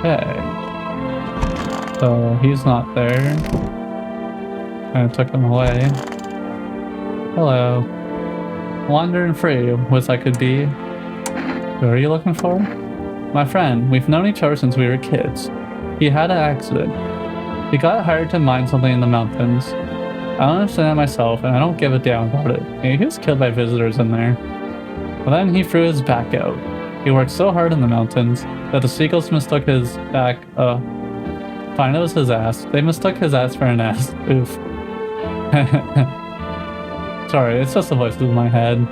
Okay. So he's not there. I took him away. Hello. Wandering free, wish I could be. Who are you looking for? My friend, we've known each other since we were kids. He had an accident. He got hired to mine something in the mountains. I don't understand it myself, and I don't give a damn about it. He was killed by visitors in there. But then he threw his back out. He worked so hard in the mountains that the seagulls mistook his back, fine, it was his ass. They mistook his ass for an ass. Oof. Sorry, it's just the voices in my head.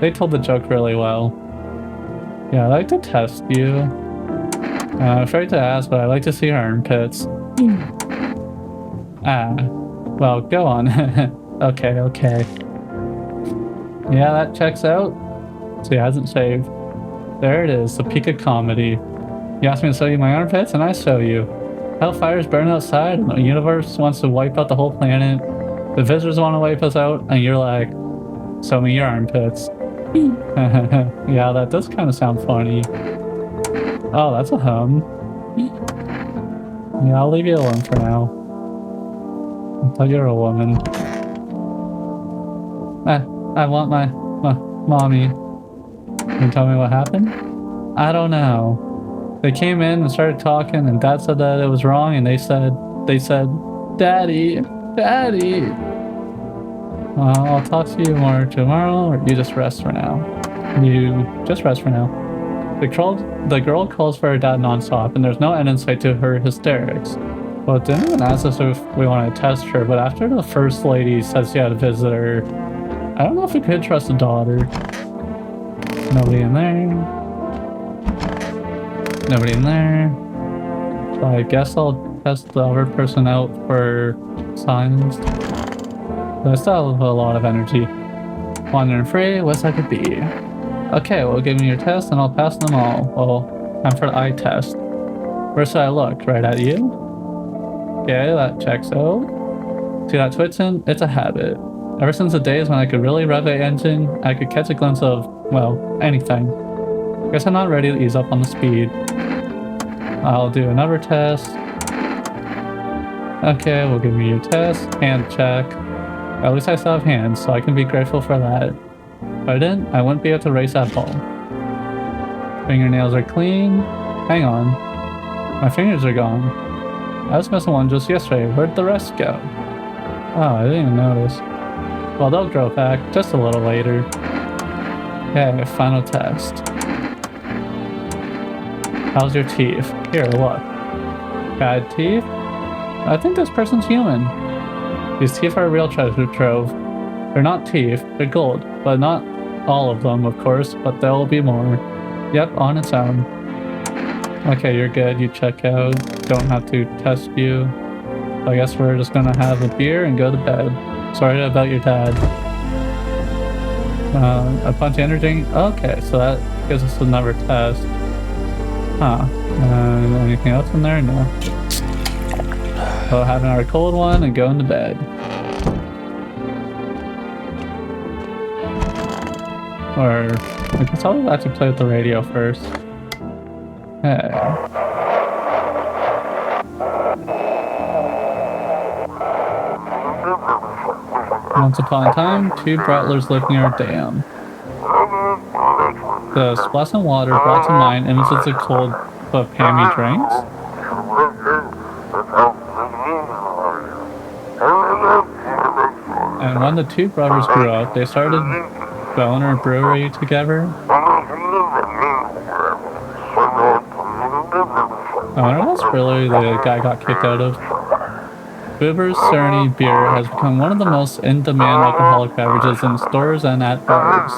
They told the joke really well. Yeah, I'd like to test you. I'm afraid to ask, but I'd like to see your armpits. Well, go on. Okay. Yeah, that checks out. So he hasn't saved. There it is, the peak of comedy. You asked me to show you my armpits, and I show you. Hellfire's burning outside, and the universe wants to wipe out the whole planet. The visitors want to wipe us out, and you're like, show me your armpits. Yeah, that does kind of sound funny. Oh, that's a hum. Yeah, I'll leave you alone for now. I thought you were a woman. I want my mommy. Can you tell me what happened? I don't know. They came in and started talking, and Dad said that it was wrong, and they said, Daddy. I'll talk to you more tomorrow, or you just rest for now. You just rest for now. The girl calls for her dad nonstop, and there's no end in sight to her hysterics. Well, it didn't even ask us if we want to test her, but after the first lady said she had a visitor, I don't know if we could trust a daughter. Nobody in there. Nobody in there. So I guess I'll test the other person out for signs. But I still have a lot of energy. Wandering free, wish I could be. Okay, well, give me your test and I'll pass them all. Well, time for the eye test. Where should I look? Right at you? Okay, that checks out. See that twitching? It's a habit. Ever since the days when I could really rev the engine, I could catch a glimpse of, well, anything. Guess I'm not ready to ease up on the speed. I'll do another test. Okay, well, give me your test. Hand check. At least I still have hands, so I can be grateful for that. If I didn't, I wouldn't be able to race at all. Fingernails are clean. Hang on. My fingers are gone. I was missing one just yesterday. Where'd the rest go? Oh, I didn't even notice. Well, they'll grow back just a little later. Okay, final test. How's your teeth? Here, look. Bad teeth? I think this person's human. These teeth are a real treasure trove. They're not teeth, they're gold, but not all of them, of course, but there will be more. Yep, on its own. Okay, you're good, you check out. Don't have to test you. I guess we're just gonna have a beer and go to bed. Sorry about your dad. A punch energy? Okay, so that gives us another test. Huh. Anything else in there? No. So having our cold one and going to bed. Or I guess I'll actually play with the radio first. Hey. Once upon a time, two brattlers lived near a dam. The splashing water brought to mind images of cold but hammy drinks. And when the two brothers grew up, they started going to a brewery together. I wonder if that's really the guy got kicked out of. Boober's Cerny beer has become one of the most in-demand alcoholic beverages in stores and at bars.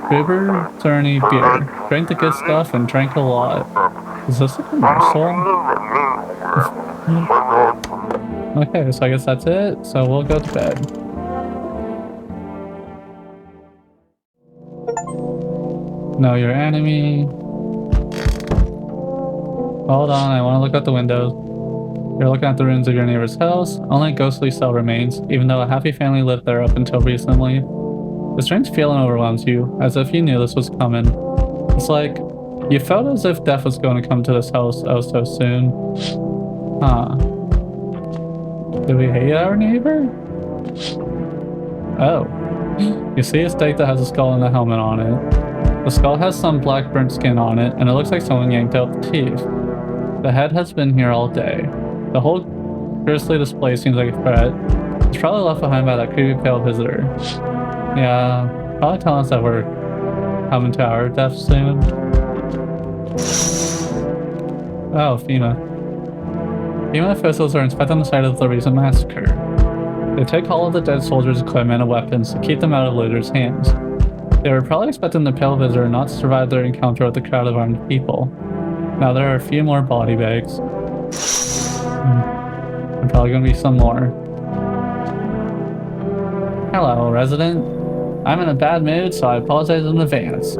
Boober Cerny beer. Drank the good stuff and drank a lot. Is this a commercial? Okay, so I guess that's it. So we'll go to bed. Know your enemy. Hold on, I want to look out the windows. You're looking at the ruins of your neighbor's house. Only a ghostly cell remains, even though a happy family lived there up until recently. The strange feeling overwhelms you, as if you knew this was coming. It's like, you felt as if death was going to come to this house oh so soon. Huh. Do we hate our neighbor? Oh. You see a stake that has a skull and a helmet on it. The skull has some black burnt skin on it, and it looks like someone yanked out the teeth. The head has been here all day. The whole grisly display seems like a threat. It's probably left behind by that creepy pale visitor. Yeah, probably telling us that we're coming to our death soon. Oh, FEMA. FEMA officials are inspecting the site of the recent massacre. They take all of the dead soldiers' equipment and weapons to keep them out of looters' hands. They were probably expecting the pale visitor not to survive their encounter with the crowd of armed people. Now there are a few more body bags. And probably gonna be some more. Hello, resident. I'm in a bad mood, so I apologize in advance.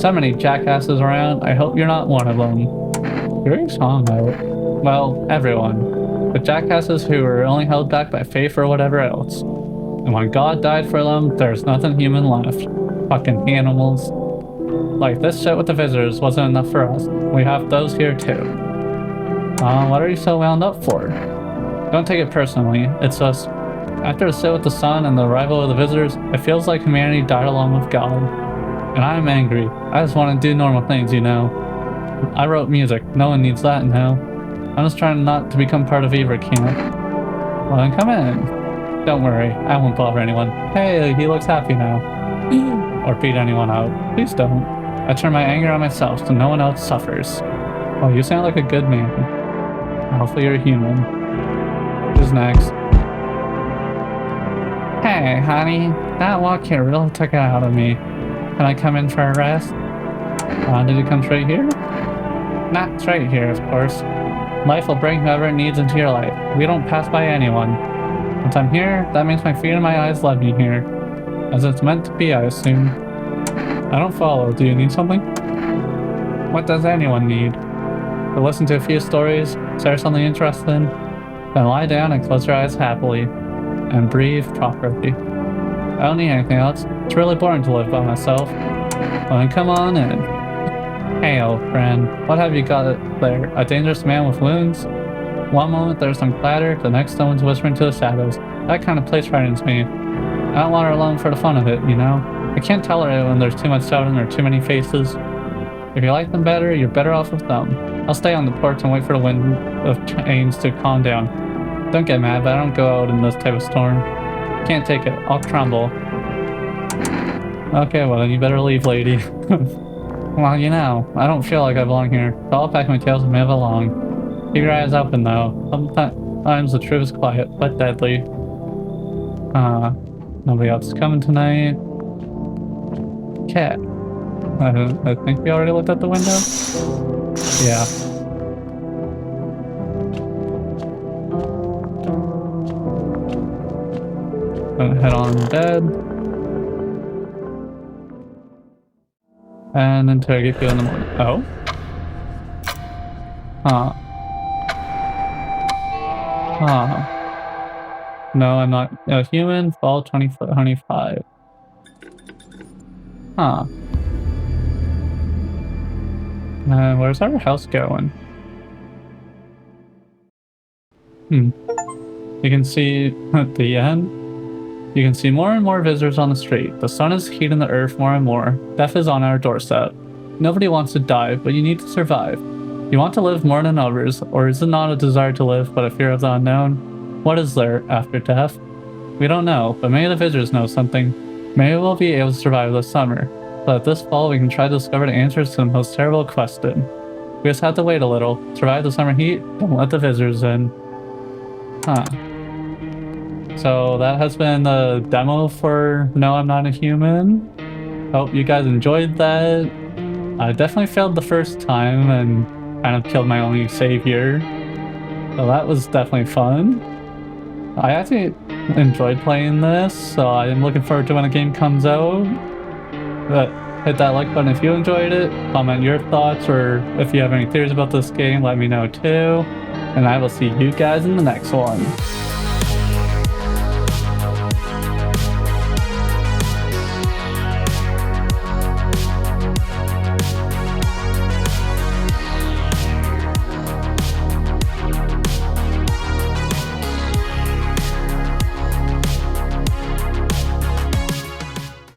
So many jackasses around, I hope you're not one of them. Who are you talking about? Well, everyone. The jackasses who were only held back by faith or whatever else. And when God died for them, there's nothing human left. Fucking animals. Like, this shit with the visitors wasn't enough for us. We have those here too. What are you so wound up for? Don't take it personally. It's just, after a sit with the sun and the arrival of the visitors, it feels like humanity died along with God. And I'm angry. I just want to do normal things, you know. I wrote music. No one needs that, no. I'm just trying not to become part of Eaver camp. Well, then come in. Don't worry. I won't bother anyone. Hey, he looks happy now. Or beat anyone out. Please don't. I turn my anger on myself so no one else suffers. Oh, you sound like a good man. Hopefully you're human. Who's next? Hey, honey. That walk here really took it out of me. Can I come in for a rest? Did you come straight here? Not straight here, of course. Life will bring whoever it needs into your life. We don't pass by anyone. Once I'm here, that means my feet and my eyes led me here. As it's meant to be, I assume. I don't follow. Do you need something? What does anyone need? To listen to a few stories, share something interesting, then lie down and close your eyes happily, and breathe properly. I don't need anything else. It's really boring to live by myself. Well, then come on in. Hey, old friend. What have you got there? A dangerous man with wounds? One moment there's some clatter, the next someone's whispering to the shadows. That kind of place frightens me. I don't want her alone for the fun of it, you know? I can't tolerate it when there's too much shouting or too many faces. If you like them better, you're better off with them. I'll stay on the porch and wait for the wind of change to calm down. Don't get mad, but I don't go out in this type of storm. Can't take it. I'll crumble. Okay, well then you better leave, lady. Well, you know, I don't feel like I belong here, so I'll pack my tails and move along. Keep your eyes open, though. Sometimes the truth is quiet, but deadly. Nobody else is coming tonight. Cat. I think we already looked out the window? Yeah. Gonna head on to bed. And interrogate you in the morning. Oh? Huh. Huh. No, I'm not a human. Fall 2025. Huh. Where's our house going? You can see at the end. You can see more and more visitors on the street. The sun is heating the earth more and more. Death is on our doorstep. Nobody wants to die, but you need to survive. You want to live more than others, or is it not a desire to live, but a fear of the unknown? What is there after death? We don't know, but maybe the visitors know something. Maybe we'll be able to survive this summer. that this fall we can try to discover the answers to the most terrible question. We just have to wait a little. Survive the summer heat, don't let the visitors in. Huh. So that has been a demo for No, I'm Not a Human. Hope you guys enjoyed that. I definitely failed the first time and kind of killed my only savior. So that was definitely fun. I actually enjoyed playing this, so I'm looking forward to when a game comes out. But hit that like button if you enjoyed it, comment your thoughts, or if you have any theories about this game, let me know too. And I will see you guys in the next one.